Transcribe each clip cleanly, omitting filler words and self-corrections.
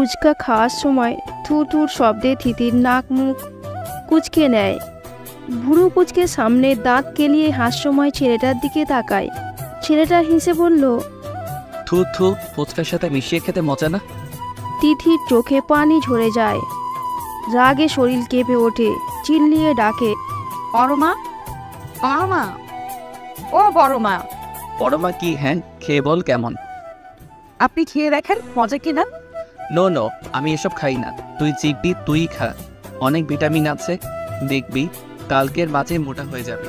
ফুচকা খাওয়ার সময় থুর থুর শব্দে তিথির নাক মুখ কুঁচকে নেয়। ভুরু কুঁচকে সামনে দাঁত কেলিয়ে হাস্যময় ছেলেটার দিকে তাকায়। ছেলেটা হেসে বলল, থু থু, ফুচকার সাথে মিশিয়ে খেতে মজা না? তিথির চোখে পানি ঝরে যায়। রাগে শরীর কেঁপে ওঠে, চিল্লিয়ে ডাকে, বড়মা, বড়মা, ও বড়মা। বড়মা কি? হ্যাঁ, খেয়ে বল কেমন। আপনি খেয়ে দেখেন মজা কিনা। নো নো, আমি এসব খাই না। তুই চিপবি, তুই খা। অনেক ভিটামিন আছে, দেখবি কালকের মাঝে মোটা হয়ে যাবে।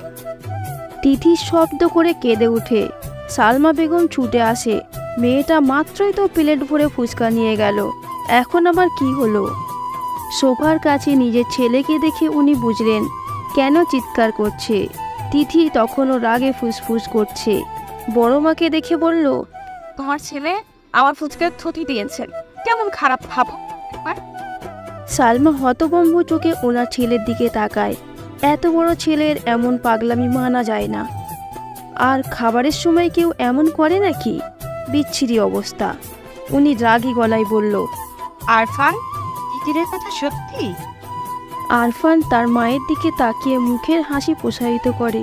তিথি শব্দ করে কেঁদে ওঠে। সালমা বেগম ছুটে আসে। মেয়েটা মাত্রই তো প্লেট ভরে ফুচকা নিয়ে গেল, এখন আবার কি হলো? সোফার কাছে নিজের ছেলেকে দেখে উনি বুঝলেন কেন চিৎকার করছে। তিথি তখনও রাগে ফুসফুস করছে। বড় মাকে দেখে বলল, তোমার ছেলে আমার ফুচকার থুতি দিয়েছেন, কেমন খারাপ ভাবো। সালমা হতভম্ব চোখে ওনার ছেলের দিকে তাকায়। এত বড় ছেলের এমন পাগলামি মানা যায় না। আর খাবারের সময় কেউ এমন করে নাকি? বিচ্ছিরি অবস্থা। উনি রাগী গলায় বলল, আরফান, তিতিরের কথা সত্যি? আরফান তার মায়ের দিকে তাকিয়ে মুখের হাসি প্রসারিত করে।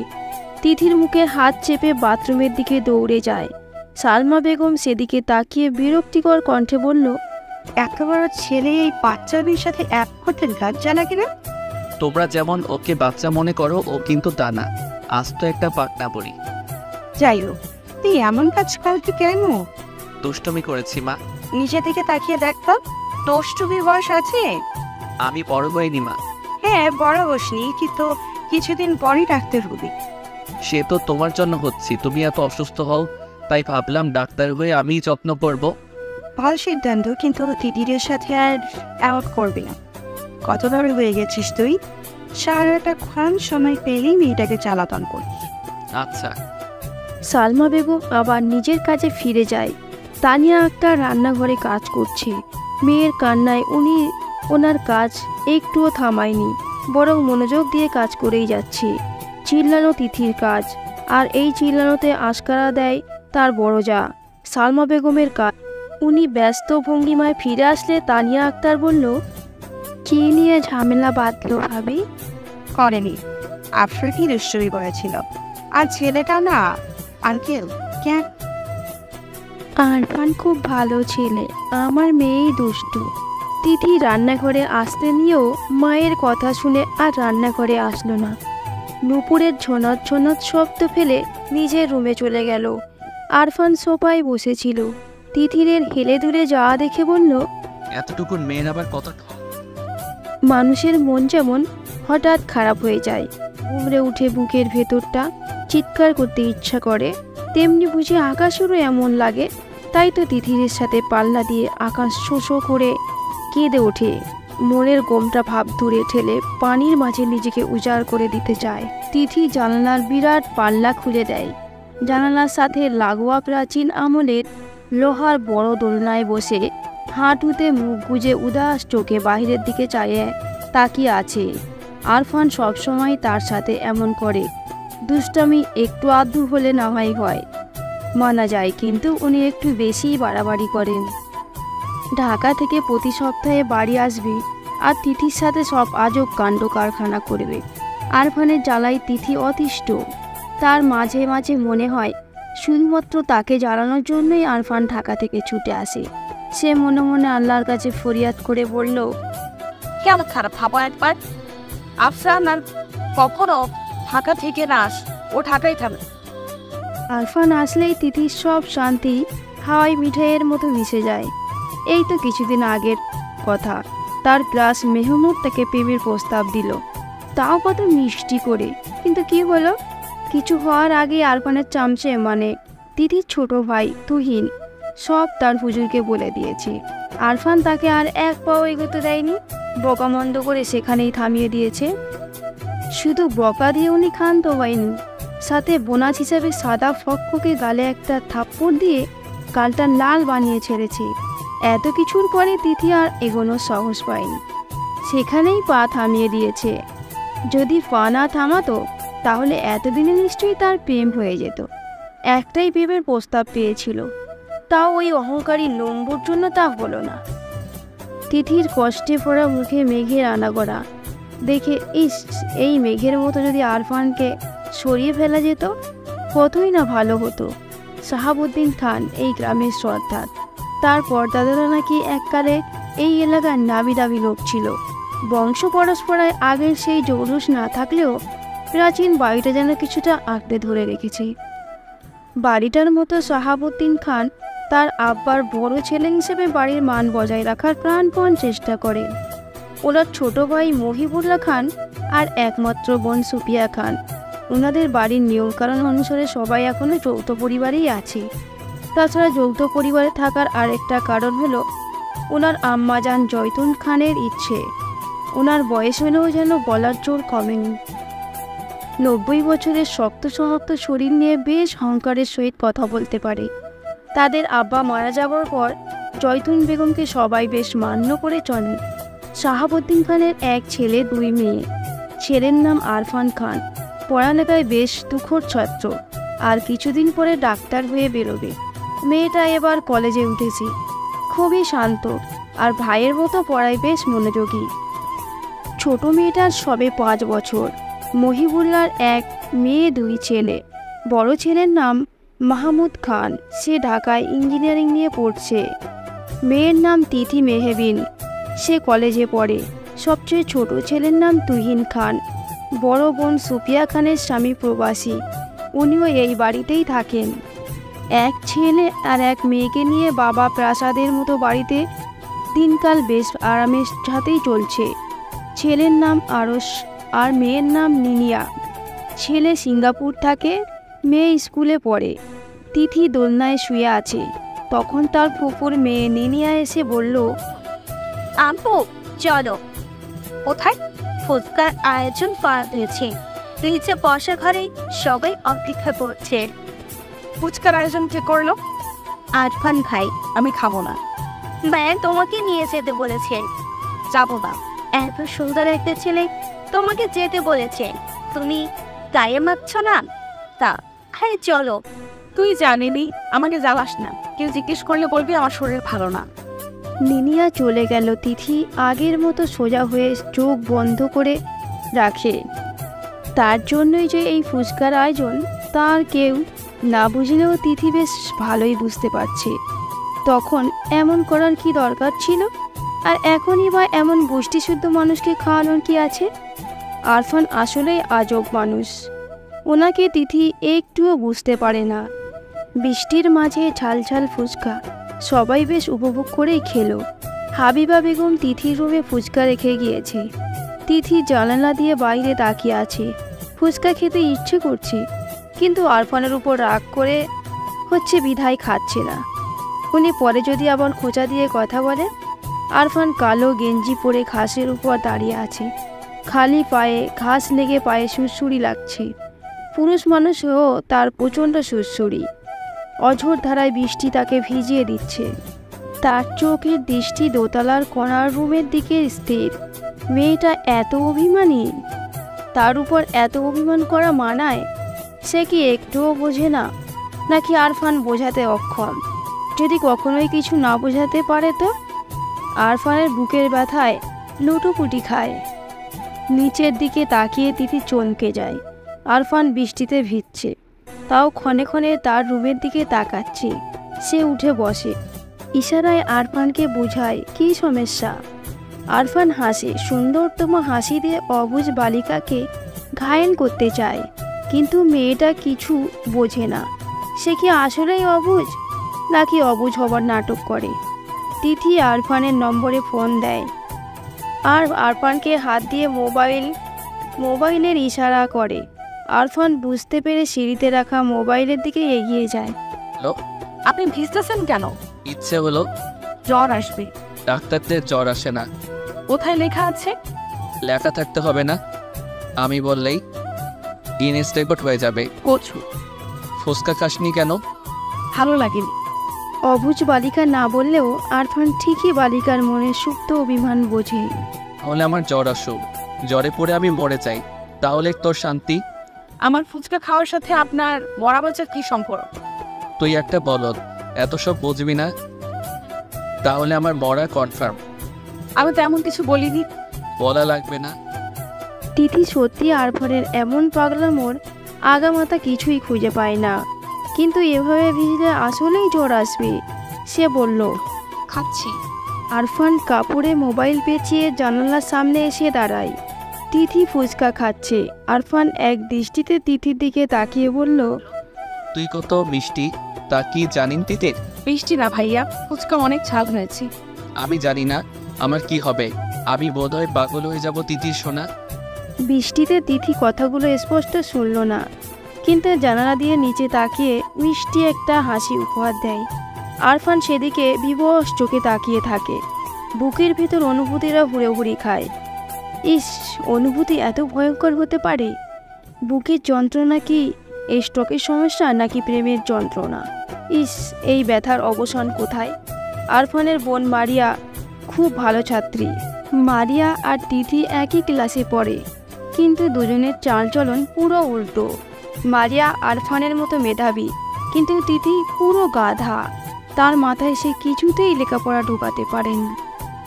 তিথির মুখে হাত চেপে বাথরুমের দিকে দৌড়ে যায়। সালমা বেগম সেদিকে তাকিয়ে বিরক্তিকর কণ্ঠে বলল, এত বড় ছেলে এই বাচ্চা মেয়ের সাথে এক করতে লজ্জা লাগে না? তোমরা যেমন ওকে বাচ্চা মনে করো, ও কিন্তু তা না। আজ তো একটা পাটনা পড়ি। যাই হোক, তুই এমন কাজ করতে কেন? দুষ্টমি করেছি মা। নিচে থেকে তাকিয়ে দেখতো, দোষ্টুমির বয়স আছে? আমি বড় হইনি মা। হ্যাঁ, বড় বসনি, কিন্তু কিছুদিন পরই ডাক্তার হবি। সে তো তোমার জন্য হচ্ছি। তুমি এত অসুস্থ হও, তাই ভাবলাম ডাক্তার হয়ে আমিই যত্ন করব। ভালো সিদ্ধান্ত, কিন্তু দিদির সাথে আর এমন করবি না। কতবার হয়ে গেছিস তুই? সারাটা ক্ষণ সময় পেলেই মেয়েটাকে চালাতন করিস। আচ্ছা। সালমা বেগম আবার নিজের কাজে ফিরে যায়। তানিয়া আক্তার রান্নাঘরে কাজ করছে। মেয়ের কান্নায় উনি ওনার কাজ একটুও থামায়নি, বরং মনোযোগ দিয়ে কাজ করেই যাচ্ছে। চিল্লানো তিথির কাজ, আর এই চিল্লানোতে আশকারা দেয় তার বড় যা সালমা বেগমের কাজ। উনি ব্যস্ত ভঙ্গিমায় ফিরে আসলে তানিয়া আক্তার বলল, কি নিয়ে ঝামেলা বাঁধলো ভাবি? করেনি, আফসার কি দুষ্টুমি করেছিল। আর ছেলেটা না আঙ্কেল, কেন? আরফান খুব ভালো ছেলে, আমার মেয়েই দুষ্টু। তিথি রান্নাঘরে আসতে নিয়েও মায়ের কথা শুনে আর রান্নাঘরে আসলো না। নুপুরের ঝনৎ ঝনৎ শব্দ ফেলে নিজের রুমে চলে গেল। আরফান সোফায় বসেছিল। তিথিরের হেলে দুলে যাওয়া দেখে বলল, এতটুকুন মেয়ের আবার কত। মানুষের মন যেমন হঠাৎ খারাপ হয়ে যায়, উমড়ে উঠে বুকের ভেতরটা, চিৎকার করতে ইচ্ছা করে, তেমনি বুঝি আকাশেরও এমন লাগে। তাই তো তিথিরের সাথে পাল্লা দিয়ে আকাশ শোষো করে কেঁদে ওঠে। মনের গোমটা ভাব দূরে ঠেলে পানির মাঝে নিজেকে উজাড় করে দিতে চায়। তিথি জানালার বিরাট পাল্লা খুলে দেয়। জানালার সাথে লাগোয়া প্রাচীন আমলের লোহার বড় দোলনায় বসে হাঁটুতে মুখ গুজে উদাস চোখে বাহিরের দিকে চাইয়ে তাকিয়ে আছে। আরফান সবসময় তার সাথে এমন করে। দুষ্টামি একটু আধটু হলে না হয় মানা যায়, কিন্তু উনি একটু বেশিই বাড়াবাড়ি করেন। ঢাকা থেকে প্রতি সপ্তাহে বাড়ি আসবে আর তিথির সাথে সব আজব কাণ্ড কারখানা করবে। আরফানের জ্বালায় তিথি অতিষ্ঠ। তার মাঝে মাঝে মনে হয় শুধুমাত্র তাকে জ্বালানোর জন্যই আরফান ঢাকা থেকে ছুটে আসে। সে মনে মনে আল্লাহর কাছে ফরিয়াদ করে বলল, কেমন খারাপ ভাবো একবার। আফসান আর কখনো ঢাকা থেকে না আস, ও ঢাকায় থাকবে। আরফান আসলেই তিথির সব শান্তি হাওয়াই মিঠাইয়ের মতো মিশে যায়। এই তো কিছুদিন আগের কথা, তার ক্লাস মেহমুদ তাকে প্রেমের প্রস্তাব দিল, তাও কত মিষ্টি করে। কিন্তু কি হলো? কিছু হওয়ার আগে আরফানের চামচে মানে তিথির ছোট ভাই তুহিন সব তার হুজুরকে বলে দিয়েছে। আরফান তাকে আর এক পাও এগোতে দেয়নি, বকামন্দ করে সেখানেই থামিয়ে দিয়েছে। শুধু বকা দিয়ে উনি ক্ষান্ত হয়নি, সাথে বোনাস হিসেবে সাদা ফক্ককে গালে একটা থাপ্পড় দিয়ে গালটা লাল বানিয়ে ছেড়েছে। এত কিছুর পরে তিথি আর এগোনোর সাহস পায়নি, সেখানেই পা থামিয়ে দিয়েছে। যদি পা না থামাতো তাহলে এতদিনে নিশ্চয়ই তার প্রেম হয়ে যেত। একটাই প্রেমের প্রস্তাব পেয়েছিল, তাও ওই অহংকারী লম্বুর জন্য তা হলো না। তিথির কষ্টে ভরা মুখে মেঘের আনাগোনা দেখে এই মেঘের মতো যদি আরফানকে সরিয়ে ফেলা যেত কতই না ভালো হতো। শাহাবুদ্দিন খান এই গ্রামের সর্দার। তার পরদাদারা নাকি এককালে এই এলাকার নামি দামি লোক ছিল। বংশ পরস্পরায় আগের সেই জৌলুস না থাকলেও প্রাচীন বাড়িটা যেন কিছুটা আঁকড়ে ধরে রেখেছে। বাড়িটার মতো শাহাবুদ্দিন খান তার আব্বার বড় ছেলে হিসেবে বাড়ির মান বজায় রাখার প্রাণপণ চেষ্টা করে। ওনার ছোট ভাই মহিবুল্লাহ খান আর একমাত্র বোন সুফিয়া খান। ওনাদের বাড়ির নিয়মকানুন অনুসারে সবাই এখনও যৌথ পরিবারেই আছে। তাছাড়া যৌথ পরিবারে থাকার আরেকটা কারণ হলো ওনার আম্মাজান জয়তুন খানের ইচ্ছে। ওনার বয়স হলেও যেন বলার জোর কমেনি। 90 বছরের শক্ত সমক্ত শরীর নিয়ে বেশ অহংকারের সহিত কথা বলতে পারে। তাদের আব্বা মারা যাওয়ার পর জয়তুন বেগমকে সবাই বেশ মান্য করে চলে। শাহাবুদ্দিন খানের এক ছেলে 2 মেয়ে। ছেলের নাম আরফান খান, পড়ালেখায় বেশ তুখোড় ছাত্র, আর কিছুদিন পরে ডাক্তার হয়ে বেরোবে। মেয়েটা এবার কলেজে উঠেছে, খুবই শান্ত আর ভাইয়ের মতো পড়ায় বেশ মনোযোগী। ছোট মেয়েটার সবে 5 বছর। মহিবুল্লার 1 মেয়ে 2 ছেলে। বড় ছেলের নাম মাহমুদ খান, সে ঢাকায় ইঞ্জিনিয়ারিং নিয়ে পড়ছে। মেয়ের নাম তিথি মেহবিন, সে কলেজে পড়ে। সবচেয়ে ছোট ছেলের নাম তুহিন খান। বড় বোন সুফিয়া খানের স্বামী প্রবাসী, উনিও এই বাড়িতেই থাকেন। 1 ছেলে আর 1 মেয়েকে নিয়ে বাবা প্রাসাদের মতো বাড়িতে দিনকাল বেশ আরামের সাথেই চলছে। ছেলের নাম আরশ আর মেয়ের নাম নিনিয়া। ছেলে সিঙ্গাপুর থাকে, মেয়ে স্কুলে পড়ে। তিথি দোলনায় শুয়ে আছে। তখন তার ফুপুর মেয়ে নিনিয়া এসে বলল, আপু চলো। কোথায়? ফুচকার আয়োজন করা হয়েছে, নিচে বসার ঘরে সবাই অপেক্ষা করছে। ফুচকার আয়োজন কে করলো? আরফান ভাই। আমি খাবো না। ভাইয়া তোমাকে নিয়ে যেতে বলেছেন। যাবো না। এত সুন্দর একটা ছেলে তোমাকে যেতে বলেছে, তুমি গায়ে মারছ না? তা হ্যাঁ চলো। তুই জানিনি, আমাকে জ্বালাস না। কেউ জিজ্ঞেস করলে বলবি আমার শরীর ভালো না। নিনিয়া চলে গেল। তিথি আগের মতো সোজা হয়ে চোখ বন্ধ করে রাখে। তার জন্যই যে এই ফুচকার আয়োজন তার কেউ না বুঝলেও তিথি বেশ ভালোই বুঝতে পারছে। তখন এমন করার কি দরকার ছিল? আর এখনই বা এমন গোষ্ঠীশুদ্ধ মানুষকে খাওয়ানোর কি আছে? আরফান আসলেই আজব মানুষ। ওনাকে তিথি একটুও বুঝতে পারে না। বৃষ্টির মাঝে ঝালঝাল ফুচকা সবাই বেশ উপভোগ করেই খেলো। হাবিবা বেগম তিথির রুমে ফুচকা রেখে গিয়েছে। তিথি জানালা দিয়ে বাইরে তাকিয়ে আছে। ফুচকা খেতে ইচ্ছে করছে, কিন্তু আরফানের উপর রাগ করে হচ্ছে বিধায় খাচ্ছে না। উনি পরে যদি আবার খোঁচা দিয়ে কথা বলে। আরফান কালো গেঞ্জি পরে ঘাসের উপর দাঁড়িয়ে আছে। খালি পায়ে ঘাস লেগে পায়ে সুরসুরি লাগছে। পুরুষ মানুষও তার প্রচণ্ড সুরসুরি। অঝোর ধারায় বৃষ্টি তাকে ভিজিয়ে দিচ্ছে। তার চোখের দৃষ্টি দোতলার কণার রুমের দিকে স্থির। মেয়েটা এত অভিমানী, তার উপর এত অভিমান করা মানায়? সে কি একটুও বোঝে না, নাকি আরফান বোঝাতে অক্ষম? যদি কখনোই কিছু না বোঝাতে পারে তো? আরফানের বুকের ব্যথায় লুটোপুটি খায়। নিচের দিকে তাকিয়ে তিথি চমকে যায়। আরফান বৃষ্টিতে ভিজছে, তাও ক্ষণে ক্ষণে তার রুমের দিকে তাকাচ্ছে। সে উঠে বসে, ইশারায় আরফানকে বোঝায় কী সমস্যা। আরফান হাসে, সুন্দরতম হাসি দিয়ে অবুঝ বালিকাকে ঘায়েল করতে চায়, কিন্তু মেয়েটা কিছু বোঝে না। সে কি আসলেই অবুঝ, নাকি অবুঝ হবার নাটক করে? তিথি আরফানের নম্বরে ফোন দেয় আর আরফানকে হাত দিয়ে মোবাইলের ইশারা করে। আরফান বুঝতে পেরে সিঁড়িতে রাখা মোবাইলের দিকে এগিয়ে যায়। হ্যালো, আপনি ভিজতেছেন কেন? ইচ্ছে হলো। জ্বর আসবে। ডাক্তারদের জ্বর আসে না। কোথায় লেখা আছে? লেখা থাকতে হবে না, আমি বললেই ইনস্টেগট হয়ে যাবে। কচু। ফুচকা খাসনি কেন? ভালো লাগেনি। অবুঝ বালিকা না বললেও আরফান ঠিকই বালিকার মনে সুপ্ত অভিমান বোঝে। তাহলে আমার জ্বর আসুক, জ্বরে পড়ে আমি মরে যাই, তাহলে তোর শান্তি। আমার ফুচকা খাওয়ার সাথে আপনার মরা বাঁচার কি সম্পর্ক? তুই একটা বলদ, এত সব বুঝবি না। তাহলে আমার মরা কনফার্ম। আমি তো এমন কিছু বলিনি। বলা লাগবে না। তিথি সত্যি আরফানের এমন পাগলামোর আগামাথা কিছুই খুঁজে পায় না, কিন্তু এভাবে ভিজলে আসলেই জ্বর আসবে। সে বলল, খাচ্ছি। আরফান কাপড়ে মোবাইল পেঁচিয়ে জানালার সামনে এসে দাঁড়ায়। তিথি ফুচকা খাচ্ছে। আরফান এক দৃষ্টিতে তিথির দিকে তাকিয়ে বলল, তুই কত মিষ্টি, তা কি জানিন তিতির? বৃষ্টি না ভাইয়া, ফুচকা অনেক ঝাল হয়েছে। আমি জানি না আমার কি হবে। আমি বোধহয় পাগল হয়ে যাব তিতির সোনা। বৃষ্টিতে তিথি কথাগুলো স্পষ্ট শুনল না, কিন্তু জানালা দিয়ে নিচে তাকিয়ে মিষ্টি একটা হাসি উপহার দেয়। আরফান সেদিকে বিবশ চোখে তাকিয়ে থাকে। বুকের ভেতর অনুভূতিরা হুড়োহুড়ি খায়। ইস, অনুভূতি এত ভয়ঙ্কর হতে পারে। বুকের যন্ত্রণা কি এই স্ট্রোকের সমস্যা, নাকি প্রেমের যন্ত্রণা? ইস, এই ব্যথার অবসান কোথায়? আরফানের বোন মারিয়া খুব ভালো ছাত্রী। মারিয়া আর তিথি একই ক্লাসে পড়ে, কিন্তু দুজনের চালচলন পুরো উল্টো। মারিয়া আরফানের মতো মেধাবী, কিন্তু তিথি পুরো গাধা। তার মাথায় সে কিছুতেই লেখাপড়া ঢোকাতে পারেন।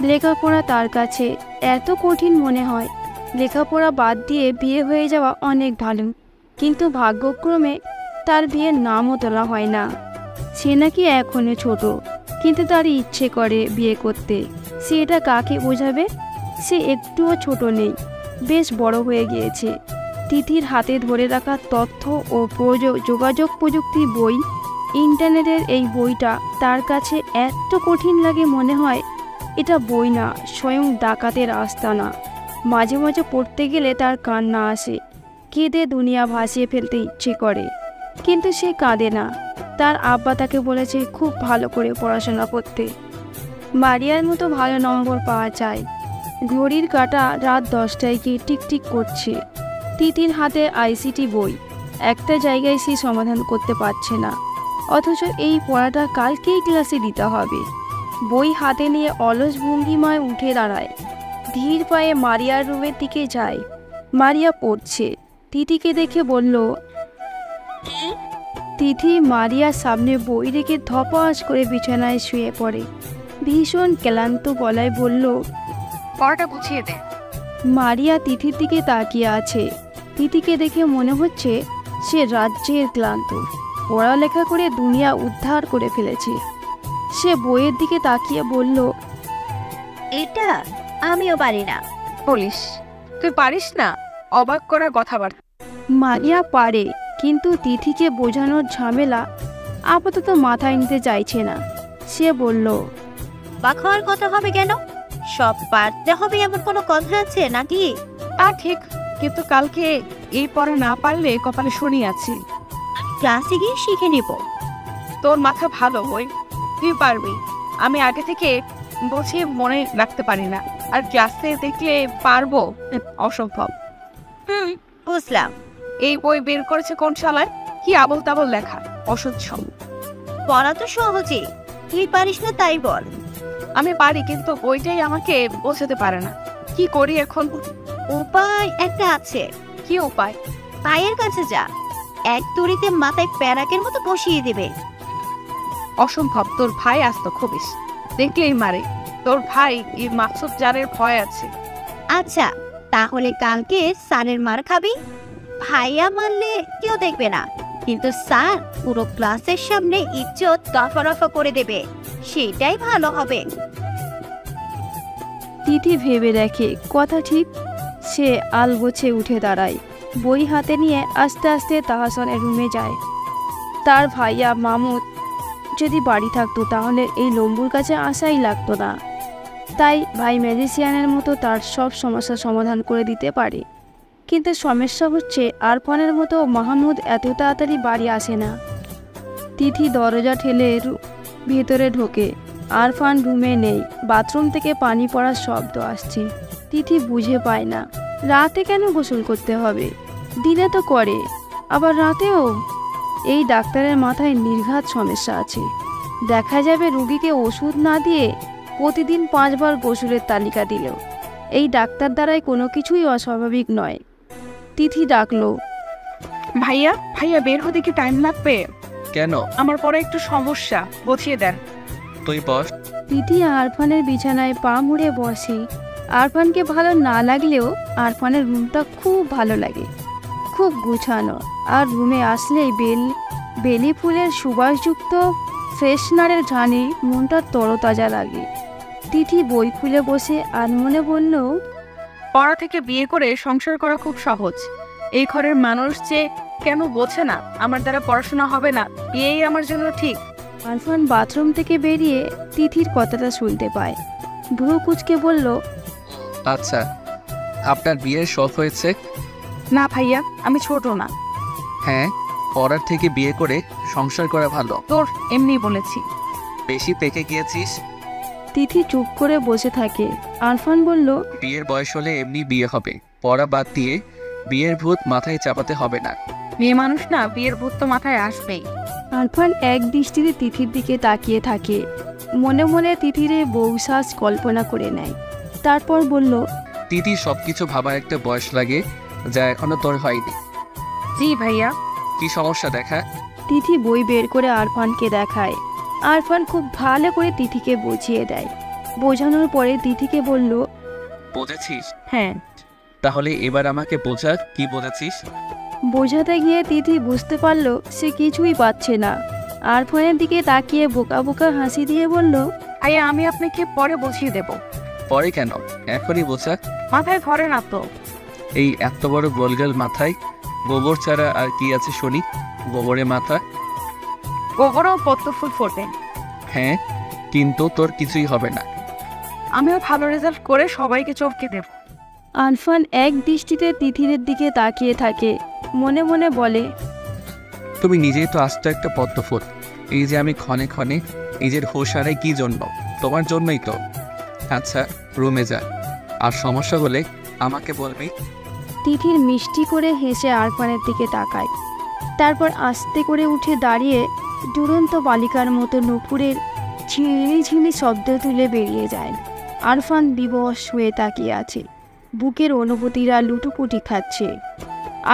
লেখাপড়া তার কাছে এত কঠিন মনে হয়। লেখাপড়া বাদ দিয়ে বিয়ে হয়ে যাওয়া অনেক ভালো, কিন্তু ভাগ্যক্রমে তার বিয়ের নামও তোলা হয় না। সে নাকি এখনো ছোট, কিন্তু তার ইচ্ছে করে বিয়ে করতে। সে এটা কাকে বোঝাবে? সে একটুও ছোট নেই, বেশ বড় হয়ে গিয়েছে। তিথির হাতে ধরে রাখা তথ্য ও যোগাযোগ প্রযুক্তি বই, ইন্টারনেটের এই বইটা তার কাছে এত কঠিন লাগে, মনে হয় এটা বই না, স্বয়ং ডাকাতের আস্তানা। মাঝে মাঝে পড়তে গেলে তার কান্না আসে। কেঁদে দুনিয়া ভাসিয়ে ফেলতে ইচ্ছে করে, কিন্তু সে কাঁদে না। তার আব্বা তাকে বলেছে খুব ভালো করে পড়াশোনা করতে। মারিয়ার মতো ভালো নম্বর পাওয়া যায়। ঘড়ির কাঁটা রাত 10টায় গিয়ে টিকটিক করছে। তিতির হাতে আইসিটি বই, একটা জায়গায় সে সমাধান করতে পারছে না, অথচ এই পড়াটা কালকেই ক্লাসে দিতে হবে। বই হাতে নিয়ে অলস ভঙ্গিমায় উঠে দাঁড়ায়। ধীর পায়ে মারিয়ার রুমের দিকে যায়। মারিয়া পড়ছে। তিথিকে দেখে বলল, তিথি মারিয়ার সামনে বই রেখে ধপাস করে বিছানায় শুয়ে পড়ে। ভীষণ ক্লান্ত গলায় বলল, পড়াটা বুঝিয়ে দে। মারিয়া তিথির দিকে তাকিয়ে আছে। তিথিকে দেখে মনে হচ্ছে সে রাজ্যের ক্লান্ত, পড়ালেখা করে দুনিয়া উদ্ধার করে ফেলেছে। সে বইয়ের দিকে তাকিয়ে বলল, এটা আমিও পারি না। বলিস তুই পারিস না? অবাক করা কথাবার্তা। মারিয়া পারে, কিন্তু তিথিকে বোঝানোর ঝামেলা আপাতত মাথায় নিতে চাইছে না। সে বলল, অবাক হওয়ার কথা হবে কেন? সব পারতে হবে এমন কোনো কথা আছে নাকি? তা ঠিক, কিন্তু কালকে এই পড়া না পারলে কপালে শনি আছে। ক্লাসে গিয়ে শিখে নেব। তোর মাথা ভালো, বই তুই পারবি। আমি আগে থেকে বসে মনে রাখতে পারি না, আর ক্লাসে দেখলে পারবো? অসম্ভব। বুঝলাম। এই বই বের করেছে কোন শালায়? কি আবল তাবল লেখা, অসহ্য। পড়া তো সহজে, তুই পারিস না তাই বল। আমি পারি, কিন্তু বইটাই আমাকে বোঝাতে পারে না। কি করি এখন? উপায় একটা আছে। কি উপায়? পায়ের কাছে যা, এক তুড়িতে মাথায় প্যারাকের মতো বসিয়ে দেবে। অসম্ভব, তোর ভাই আসতো খুবিস, দেখলেই মারে। তোর ভাই এই মাকসুদ জানের ভয় আছে। আচ্ছা, তাহলে কালকে স্যারের মার খাবি। ভাইয়া মারলে কেউ দেখবে না, কিন্তু স্যার পুরো ক্লাসের সামনে ইজ্জত দফা করে দেবে। সেটাই ভালো হবে। তিথি ভেবে দেখে কথা ঠিক। সে আলগোছে উঠে দাঁড়ায়। বই হাতে নিয়ে আস্তে আস্তে তাহসানের রুমে যায়। তার ভাইয়া মামুদ যদি বাড়ি থাকতো তাহলে এই লম্বুর কাছে আসাই লাগতো না। তাই ভাই ম্যাজিশিয়ানের মতো তার সব সমস্যার সমাধান করে দিতে পারে। কিন্তু সমস্যা হচ্ছে আরফানের মতো মাহমুদ এত তাড়াতাড়ি বাড়ি আসে না। তিথি দরজা ঠেলে ভেতরে ঢোকে। আরফান রুমে নেই। বাথরুম থেকে পানি পড়ার শব্দ আসছে। তিথি বুঝে পায় না রাতে কেন গোসল করতে হবে। দিনে তো করে, আবার রাতেও। এই ডাক্তারের মাথায় নির্ঘাত সমস্যা আছে। দেখা যাবে রুগীকে ওষুধ না দিয়ে প্রতিদিন 5 বার গোসলের তালিকা দিল। এই ডাক্তার দ্বারাই কোনো কিছুই অস্বাভাবিক নয়। তিথি ডাকলো, ভাইয়া ভাইয়া বের হতে কি টাইম লাগবে? কেন? আমার পরে একটু সমস্যা, বুঝিয়ে দেন। তুই বস। তিথি আরফানের বিছানায় পা মুড়ে বসে। আরফানকে ভালো না লাগলেও আরফানের রুমটা খুব ভালো লাগে, খুব গুছানো। আর রুমে আসলেই বেলি ফুলের সুবাসযুক্ত ফ্রেশনারের ঘ্রাণে মনটা তরতাজা লাগে। তিথি বই খুলে বসে আনমনে বলল, পড়া থেকে বিয়ে করে সংসার করা খুব সহজ। এই ঘরের মানুষ যে কেন বোঝে না আমার দ্বারা পড়াশোনা হবে না, এই আমার জন্য ঠিক। আরফান বাথরুম থেকে বেরিয়ে তিথির কথাটা শুনতে পায়। ভ্রু কুচকে বলল, আচ্ছা, আপনার বিয়ের শখ হয়েছে? না ভাইয়া, আমি ছোট না। হ্যাঁ, পড়ার থেকে বিয়ে করে সংসার করা ভালো। তোর এমনি বলেছি। বেশি পেকে গিয়েছিস। তিথি চুপ করে বসে থাকে। আরফান বলল, বিয়ের বয়স হলে এমনি বিয়ে হবে, পড়া বাদ দিয়ে বিয়ের ভূত মাথায় চাপাতে হবে না। মেয়ে মানুষ না, বিয়ের ভূত তো মাথায় আসবেই। আরফান এক দৃষ্টিতে তিথির দিকে তাকিয়ে থাকে। মনে মনে তিথির এই বউসাজ কল্পনা করে নেয়। তারপর বলল, তিথি, সবকিছু ভাবার একটা বয়স লাগে, যা এখনো তোর হয়নি। জি ভাইয়া। কি সমস্যা দেখা? তিথি বই বের করে আরফানকে দেখায়। আরফান খুব ভালো করে তিথিকে বুঝিয়ে দেয়। বোঝানোর পরে তিথিকে বলল, বুঝেছিস? হ্যাঁ। তাহলে এবার আমাকে বোঝা, কি বুঝেছিস? বোঝাতে গিয়ে তিথি বুঝতে পারল সে কিছুই পাচ্ছে না। আরফানের দিকে তাকিয়ে বোকা বোকা হাসি দিয়ে বলল, ভাইয়া, আমি আপনাকে পরে বুঝিয়ে দেব। পরে কেন, এখনই বোঝা। মাথায় ধরে না তো। এই এত বড় গোলগাল মাথায় গোবর ছাড়া আর কি আছে শুনি? গোবরে মাথা। গোবরও পদ্ম ফুল ফোটে। হ্যাঁ, কিন্তু তোর কিছুই হবে না। আমিও ভালো রেজাল্ট করে সবাইকে চমকে দেব। আরফান এক দৃষ্টিতে তিথির দিকে তাকিয়ে থাকে। মনে মনে বলে, তুমি নিজেই তো আস্ত একটা পদ্মফুল। এই যে আমি ক্ষণে ক্ষণে নিজের হুঁশ হারাই, কি জন্য? তোমার জন্যই তো। আচ্ছা, রুমে যা, আর সমস্যা হলে আমাকে বলবি। তিথির মিষ্টি করে হেসে আরফানের দিকে তাকায়। তারপর আস্তে করে উঠে দাঁড়িয়ে দুরন্ত বালিকার মতো নুপুরের ঝিলি শব্দ তুলে বেরিয়ে যায়। আরফান বিবশ হয়ে তাকিয়ে আছে। বুকের অনুভূতিরা লুটুপুটি খাচ্ছে।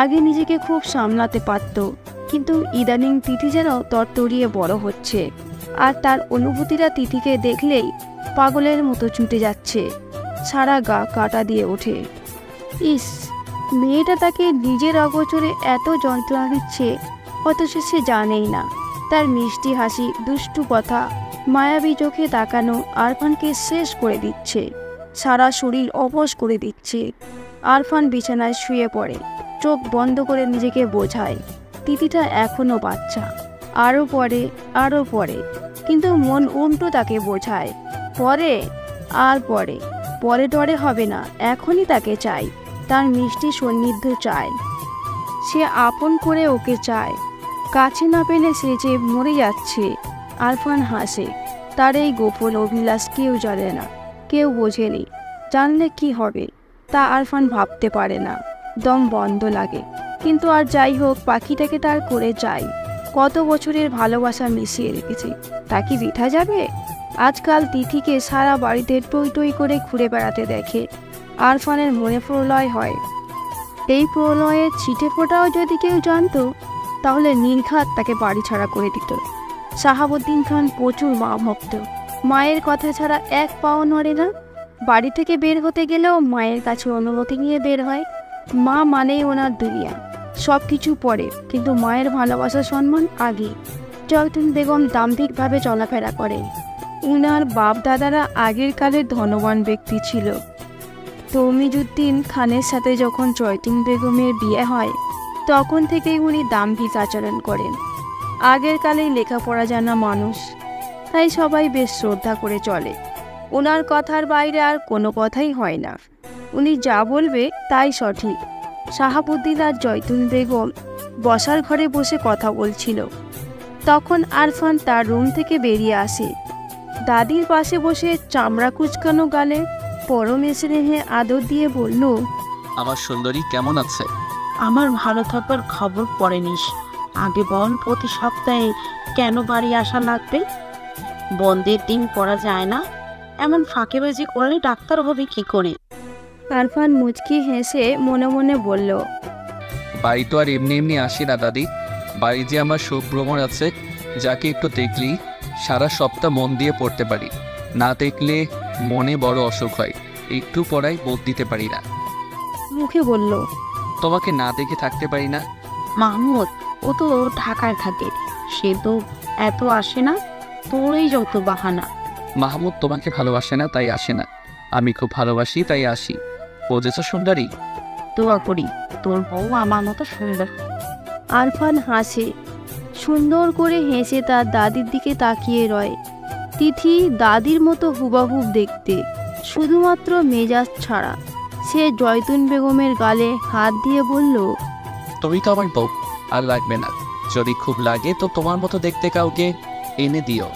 আগে নিজেকে খুব সামলাতে পারত, কিন্তু ইদানিং তিথি যেন তরতরিয়ে বড় হচ্ছে। আর তার অনুভূতিরা তিথিকে দেখলেই পাগলের মতো ছুটে যাচ্ছে। সারা গা কাটা দিয়ে ওঠে। ইস, মেয়েটা তাকে নিজের অগোচরে এত যন্ত্রণা দিচ্ছে, অথচ সে জানেই না। তার মিষ্টি হাসি, দুষ্টু কথা, মায়াবী চোখে তাকানো আরফানকে শেষ করে দিচ্ছে। সারা শরীর অবশ করে দিচ্ছে। আরফান বিছানায় শুয়ে পড়ে, চোখ বন্ধ করে নিজেকে বোঝায় তিথিটা এখনো বাচ্চা। আরও পরে, আরও পরে, কিন্তু মন উল্টো তাকে বোঝায় পরে আর পরে। পরে টরে হবে না, এখনই তাকে চাই। তার মিষ্টি সান্নিধ্য চায়। সে আপন করে ওকে চায়। কাছে না পেলে সে যে মরে যাচ্ছে। আরফান হাসে। তার এই গোপন অভিলাষ কেউ জানে না, কেউ বোঝেনি। জানলে কি হবে তা আরফান ভাবতে পারে না। দম বন্ধ লাগে। কিন্তু আর যাই হোক, পাখিটাকে তার করে চাই। কত বছরের ভালোবাসা মিশিয়ে রেখেছে, তা কি বৃথা যাবে? আজকাল তিথিকে সারা বাড়িতে টই টই করে ঘুরে বেড়াতে দেখে। আরফানের মনে প্রলয় হয়। এই প্রলয়ের ছিটে ফোটাও যদি কেউ জানতো, তাহলে নির্ঘাত তাকে বাড়ি ছাড়া করে দিত। শাহাবুদ্দিন খান প্রচুর মা ভক্ত। মায়ের কথা ছাড়া এক পাও নড়ে না। বাড়ি থেকে বের হতে গেলেও মায়ের কাছে অনুমতি নিয়ে বের হয়। মা মানেই ওনার দুনিয়া। সব কিছু পরে, কিন্তু মায়ের ভালোবাসা সম্মান আগে। জয়তুন বেগম দাম্ভিকভাবে চলাফেরা করে। উনার বাপ দাদারা আগের কালের ধনবান ব্যক্তি ছিল। তৌমিজুদ্দিন খানের সাথে যখন জয়তুন বেগমের বিয়ে হয়, তখন থেকেই উনি দাম্ভিক আচরণ করেন। আগের কালেই লেখাপড়া জানা মানুষ, তাই সবাই বেশ শ্রদ্ধা করে চলে। ওনার কথার বাইরে আর কোনো কথাই হয় না। উনি যা বলবে তাই সঠিক। শাহাবুদ্দিন আর জয়তুন বেগম বসার ঘরে বসে কথা বলছিল। তখন আরফান তার রুম থেকে বেরিয়ে আসে। দাদির পাশে বসে চামড়া কুচকানো গালে পরম স্নেহে আদর দিয়ে বলল, আমার সুন্দরী কেমন আছে? আমার ভালো থাকার খবর পরে নিস। আগে বল, প্রতি সপ্তাহে কেন বাড়ি আসা লাগবে? বন্ধের দিন করা যায় না? এমন ফাঁকেবাজি করলে ডাক্তার হবে কি করে? আরফান মুচকি হেসে মনে মনে বলল, বাড়ি তো আর এমনি এমনি আসি না দাদি। বাড়ি যে আমার সুভ্রমর আছে, যাকে একটু দেখলেই সারা সপ্তাহ মন দিয়ে পড়তে পারি। না দেখলে মনে বড় অসুখ হয়, একটু পড়াই বোধ দিতে পারি না। মুখে বলল, তোমাকে না দেখে থাকতে পারি না। মাহমুদ, ও তো ঢাকায় থাকে, সে তো এত আসে না, তোরই যত বাহানা। মাহমুদ তোমাকে ভালোবাসে না তাই আসে না, আমি খুব ভালোবাসি তাই আসি, বোঝেছ সুন্দরী? দোয়া করি তোর বউ আমার মতো সুন্দর। আরফান হাসে, সুন্দর করে হেসে তার দাদির দিকে তাকিয়ে রয়। তিথি দাদির মতো হুবাহুব দেখতে, শুধুমাত্র মেজাজ ছাড়া। সে জয়তুন বেগমের গালে হাত দিয়ে বলল, তুমি তো আমার বউ, আর লাগবে না। যদি খুব লাগে তো তোমার মতো দেখতে কাউকে এনে দিও।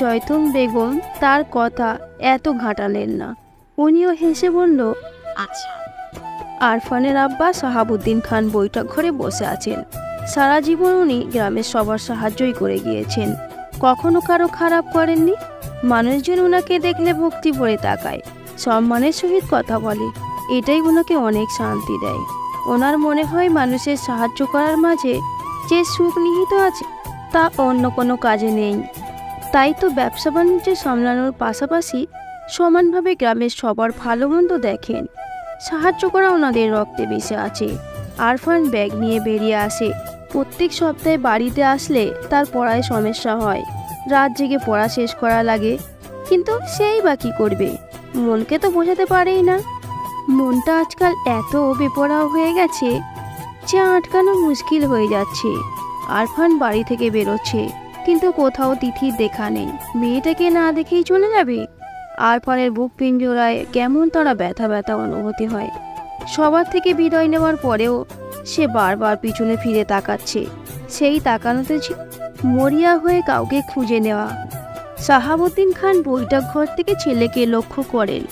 জয়তুন বেগম তার কথা এত ঘাটালেন না, উনিও হেসে বলল, আচ্ছা। আরফানের আব্বা শাহাবুদ্দিন খান বৈঠক ঘরে বসে আছেন। সারা জীবন উনি গ্রামের সবার সাহায্যই করে গিয়েছেন, কখনো কারো খারাপ করেননি। মানুষজন ওনাকে দেখলে ভক্তি ভরে তাকায়, সম্মানের সহিত কথা বলে, এটাই ওনাকে অনেক শান্তি দেয়। ওনার মনে হয় মানুষের সাহায্য করার মাঝে যে সুখ নিহিত আছে তা অন্য কোনো কাজে নেই। তাই তো ব্যবসা বাণিজ্য সামলানোর পাশাপাশি সমানভাবে গ্রামের সবার ভালো মন্দ দেখেন। সাহায্য করা ওনাদের রক্তে বেশি আছে। আরফান ব্যাগ নিয়ে বেরিয়ে আসে। প্রত্যেক সপ্তাহে বাড়িতে আসলে তার পড়ায় সমস্যা হয়, রাত জেগে পড়া শেষ করা লাগে, কিন্তু সেই বা কী করবে, মনকে তো বোঝাতে পারেই না। মনটা আজকাল এত বেপরোয়া হয়ে গেছে যে আটকানো মুশকিল হয়ে যাচ্ছে। আরফান বাড়ি থেকে বেরোচ্ছে, কিন্তু কোথাও তিথির দেখা নেই। মেয়েটাকে না দেখেই চলে যাবে? আরফানের বুক পিঞ্জরায় কেমন তারা ব্যথা ব্যথা অনুভূতি হয়। সবার থেকে বিদায় নেওয়ার পরেও সে বারবার পিছনে ফিরে তাকাচ্ছে। সেই তাকানোতে মরিয়া হয়ে কাউকে খুঁজে নেওয়া। শাহাবুদ্দিন খান বৈঠক ঘর থেকে ছেলেকে লক্ষ্য করেন,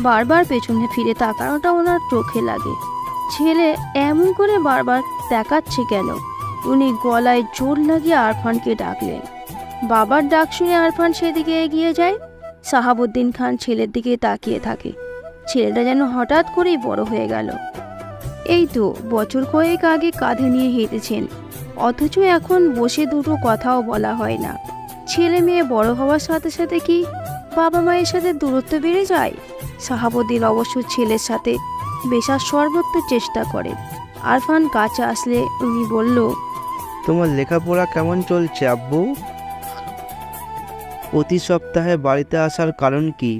বারবার পেছনে ফিরে তাকানোটা ওনার চোখে লাগে। ছেলে এমন করে বারবার তাকাচ্ছে কেন? উনি গলায় জোর লাগিয়ে আরফানকে ডাকলেন। বাবার ডাক শুনে আরফান সেদিকে এগিয়ে যায়। শাহাবুদ্দিন খান ছেলের দিকে তাকিয়ে থাকে। ছেলেটা যেন হঠাৎ করেই বড় হয়ে গেল। এই তো বছর কয়েক আগে কাঁধে নিয়ে হেঁটেছেন, অথচ এখন বসে দুটো কথাও বলা হয় না। ছেলে মেয়ে বড় হওয়ার সাথে সাথে কি বাবা মায়ের সাথে দূরত্ব বেড়ে যায়? শাহাবুদ্দিন অবশ্য ছেলের সাথে বেশার সর্বোচ্চ চেষ্টা করেন। আরফান কাছে আসলে উনি বলল, তোমার লেখাপড়া কেমন চলছে আব্বু? প্রতি সপ্তাহে বাড়িতে আসার কারণ কি?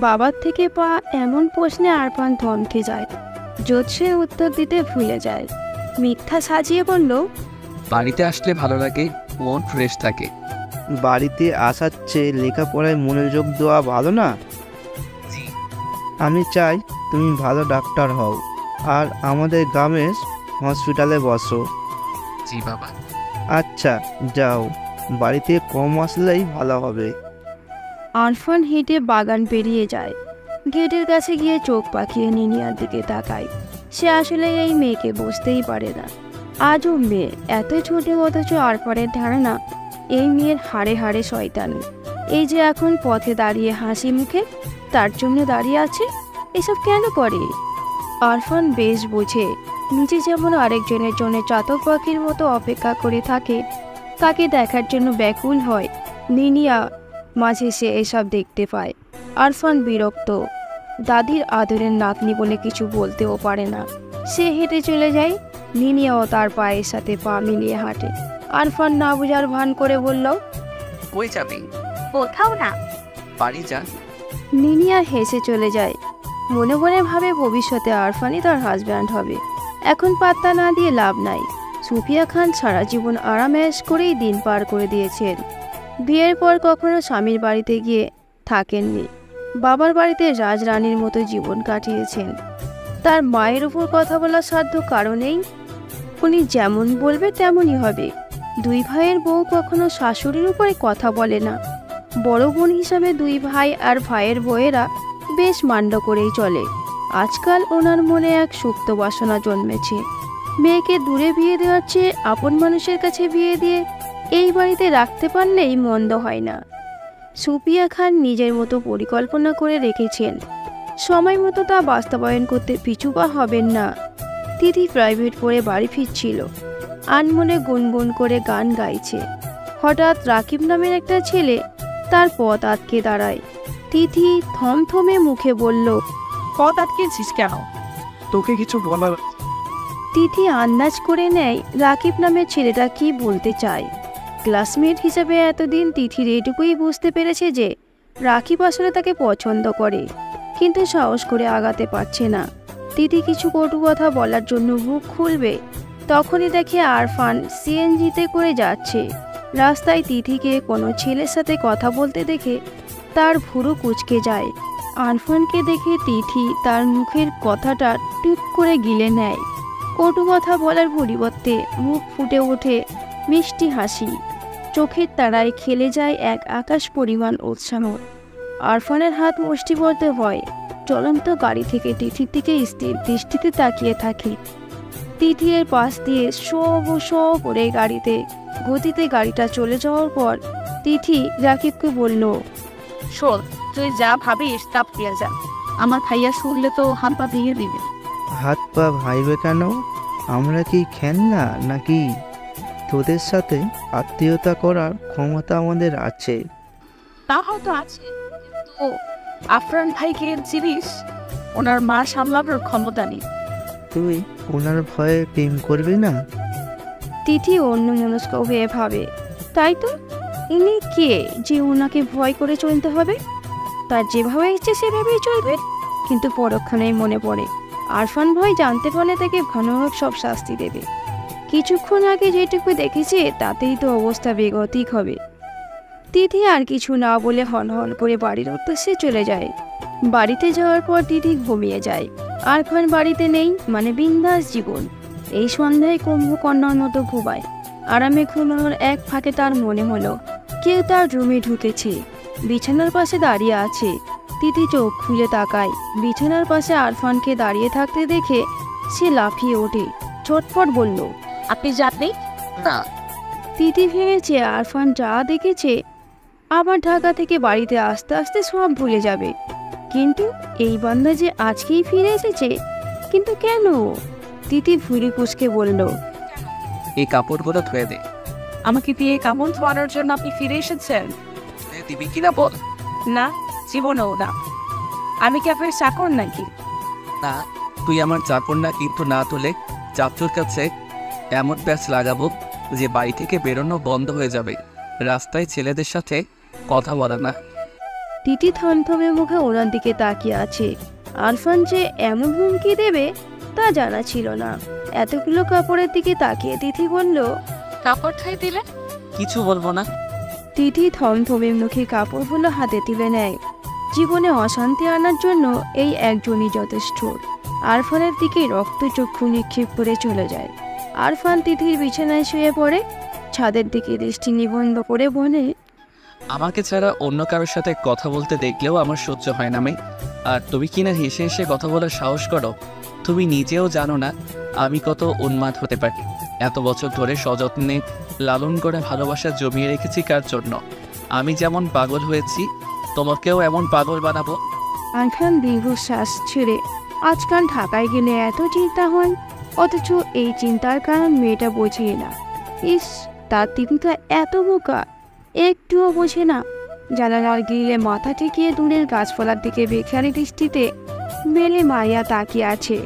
বাবার থেকে পাওয়া এমন প্রশ্নে আরফান থমকে যায়। জোৎসে উত্তর দিতে ভুলে যায়। মিথ্যা সাজিয়ে বলল, বাড়িতে আসলে ভালো লাগে, মন ফ্রেশ থাকে। বাড়িতে আসার চেয়ে লেখাপড়ায় মনোযোগ দেওয়া ভালো না? আমি চাই তুমি ভালো ডাক্তার হও আর আমাদের গ্রামের হসপিটালে বসো। জি বাবা। আচ্ছা যাও, বাড়িতে কম আসলেই ভালো হবে। আরফান হেঁটে বাগান পেরিয়ে যায়। গেটের কাছে গিয়ে চোখ পাকিয়ে নিনিয়ার দিকে তাকায়। সে আসলে এই মেয়েকে বুঝতেই পারে না। আজও মেয়ে, এত ছোট, অথচ আরফানের ধারণা এই মেয়ের হাড়ে হাড়ে শয়তানি। এই যে এখন পথে দাঁড়িয়ে হাসি মুখে তার জন্য দাঁড়িয়ে আছে, এসব কেন করে? আরফান বেশ বোঝে, নিজে যেমন আরেকজনের জন্য চাতক পাখির মতো অপেক্ষা করে থাকে, তাকে দেখার জন্য ব্যাকুল হয়, নিনিয়া মাঝে সে এসব দেখতে পায়। আরফান বিরক্ত। দাদির আদরের নাতনি বলে কিছু বলতেও পারে না। সে হেঁটে চলে যায়। নিনিয়াও তার পায়ের সাথে পা মিলিয়ে হাঁটে। আরফান না বুঝার ভান করে বলল, কই যাবি? কোথাও না। বাড়ি যা। নিনিয়া হেসে চলে যায়। মনে মনে ভাবে ভবিষ্যতে আরফানই তার হাজব্যান্ড হবে। এখন পাত্তা না দিয়ে লাভ নাই। সুফিয়া খান সারা জীবন আরামেশ করেই দিন পার করে দিয়েছেন। বিয়ের পর কখনো স্বামীর বাড়িতে গিয়ে থাকেননি। বাবার বাড়িতে রাজরানীর মতো জীবন কাটিয়েছেন। তার মায়ের উপর কথা বলার সাধ্য কারণেই উনি যেমন বলবে তেমনই হবে। দুই ভাইয়ের বউ কখনো শাশুড়ির উপরে কথা বলে না। বড় বোন হিসাবে দুই ভাই আর ভাইয়ের বউয়েরা বেশ মান্য করেই চলে। আজকাল ওনার মনে এক সুপ্ত বাসনা জন্মেছে। মেয়েকে দূরে বিয়ে দেওয়ার চেয়ে আপন মানুষের কাছে বিয়ে দিয়ে এই বাড়িতে রাখতে পারলেই মন্দ হয় না। সুফিয়া খান নিজের মতো পরিকল্পনা করে রেখেছেন, সময় মতো তা বাস্তবায়ন করতে পিছুপা হবেন না। তিথি প্রাইভেট পড়ে বাড়ি ফিরছিল, আনমনে গুনগুন করে গান গাইছে। হঠাৎ রাকিব নামের একটা ছেলে তার পথ আটকে দাঁড়ায়। তিথি থমথমে মুখে বলল, পথ আটকেছিস কেন? তোকে কিছু বলার তিথি আন্দাজ করে নেয় রাকিব নামের ছেলেটা কি বলতে চায়। ক্লাসমেট হিসেবে এতদিন তিথির এটুকুই বুঝতে পেরেছে যে রাকিব আসলে তাকে পছন্দ করে, কিন্তু সাহস করে আগাতে পারছে না। তিথি কিছু কটু কথা বলার জন্য মুখ খুলবে, তখনই দেখে আরফান সিএনজিতে করে যাচ্ছে। রাস্তায় তিথিকে কোনো ছেলের সাথে কথা বলতে দেখে তার ভুরু কুঁচকে যায়। আরফানকে দেখে তিথি তার মুখের কথাটা টুপ করে গিলে নেয়। কটু কথা বলার পরিবর্তে মুখ ফুটে ওঠে মিষ্টি হাসি। চোখের তারায় খেলে যায় এক আকাশ পরিমাণ উৎসাহ। আরফানের হাত মুষ্টিবদ্ধ হয়। চলন্ত গাড়ি থেকে তিথির দিকে স্থির দৃষ্টিতে তাকিয়ে থাকে। তিথির পাশ দিয়ে শো করে গতিতে গাড়িটা চলে যাওয়ার পর তিথি রাকিবকে বলল, শোন, তুই যা ভাবিস তা পেয়ে যা। আমার ভাইয়া শুনলে তো হাত পা ভেঙে দিবে। হাত পা ভাইবে কেন? আমরা কি খেলনা নাকি? তোদের সাথে আত্মীয়তা করার ক্ষমতা আমাদের আছে। তা হয়তো আছে, তো আফরান ভাইকে চিনিস? ওনার মা সামলানোর ক্ষমতা নেই। তুই ওনার ভয়ে প্রেম করবি না? তিথি অন্য মনস্ক হয়ে ভাবে, তাই তো, ইনি কে যে ওনাকে ভয় করে চলতে হবে? তার যেভাবে ইচ্ছে সেভাবেই চলবে। কিন্তু পরক্ষণেই মনে পড়ে আরফান ভাই জানতে পারলে তাকে ভয়ানক সব শাস্তি দেবে। কিছুক্ষণ আগে যেটুকু দেখেছে তাতেই তো অবস্থা বেগতিক হবে। তিথি আর কিছু না বলে হনহন করে বাড়ির উদ্দেশ্যে চলে যায়। বাড়িতে যাওয়ার পর তিথি ঘুমিয়ে যায়। আরফান বাড়িতে নেই, মানে বিন্দাস জীবন। এই সন্ধ্যায় কুম্ভকর্ণার মতো ঘুমায়। আরামে ঘুমানোর এক ফাঁকে তার মনে হলো কেউ তার রুমে ঢুকেছে। বিছানার পাশে দাঁড়িয়ে আছে। তিথি চোখ খুলে তাকায়। বিছানার পাশে আরফানকে দাঁড়িয়ে থাকতে দেখে সে লাফিয়ে ওঠে, ছটফট বলল, আপনি জানেন না? তিথি ভেবেছে আরফান যা দেখেছে আবার ঢাকা থেকে বাড়িতে আস্তে আস্তে সব ভুলে যাবে। কিন্তু এই বান্দা যে আজকেই ফিরে এসেছে, কিন্তু কেন? তিথি ভুঁড়ি কুঁচকে বলল, এই কাপড়গুলো ধুয়ে দে। আমাকে দিয়ে কাপড় ধোয়ানোর জন্য আপনি ফিরে এসেছেন? ধুয়ে দিবি কিনা বল। না, জীবনেও না। আমি কি আপনার চাকর নাকি? না, তুই আমার চাকর না, কিন্তু না তুলে চাচুর কাছে এমন প্যাচ লাগাবো যে বাড়ি থেকে বেরোনো বন্ধ হয়ে যাবে। রাস্তায় ছেলেদের সাথে কথা বলা না। তিথি থমথমে মুখে ওনার দিকে তাকিয়ে আছে। আরফান যে এমন হুমকি দেবে তা জানা ছিল না। এতগুলো কাপড়ের দিকে তাকিয়ে তিথি বলল, কাপড় ধুয়ে দিলে? কিছু বলবো না। তিথি থমথমে মুখে কাপড়গুলো হাতে তুলে নেয়। জীবনে অশান্তি আনার জন্য এই একজনই যথেষ্ট। আরফানের দিকে রক্তচক্ষু নিক্ষেপ করে চলে যায়। আরফান তিথির বিছানায় শুয়ে পড়ে। ছাদের দিকে দৃষ্টি নিবন্ধ করে বলে, আমাকে ছাড়া অন্য কারোর সাথে কথা বলতে দেখলেও আমার সহ্য হয় না। আর তুমি কিনা হেসে হেসে কথা বলার সাহস করো। তুমি নিজেও জানো না আমি কত উন্মাদ হতে পারি। এত বছর ধরে সযত্নে লালন করে ভালোবাসা জমিয়ে রেখেছি কার জন্য? আমি যেমন পাগল হয়েছি তোমাকেও এমন পাগল বানাবো। আরফান দীর্ঘশ্বাস ছেড়ে আজকাল ঢাকায় গেলে এত চিন্তা হয়, অথচ এই চিন্তার কারণ মেয়েটা বোঝেই না। ইস, তার তিথিটা এত বোকা, একটুও বোঝে না। জানালার গ্রিলে মাথা ঠেকিয়ে দূরের গাছপালার দিকে বেখারি দৃষ্টিতে মেলে মারিয়া তাকিয়ে আছে।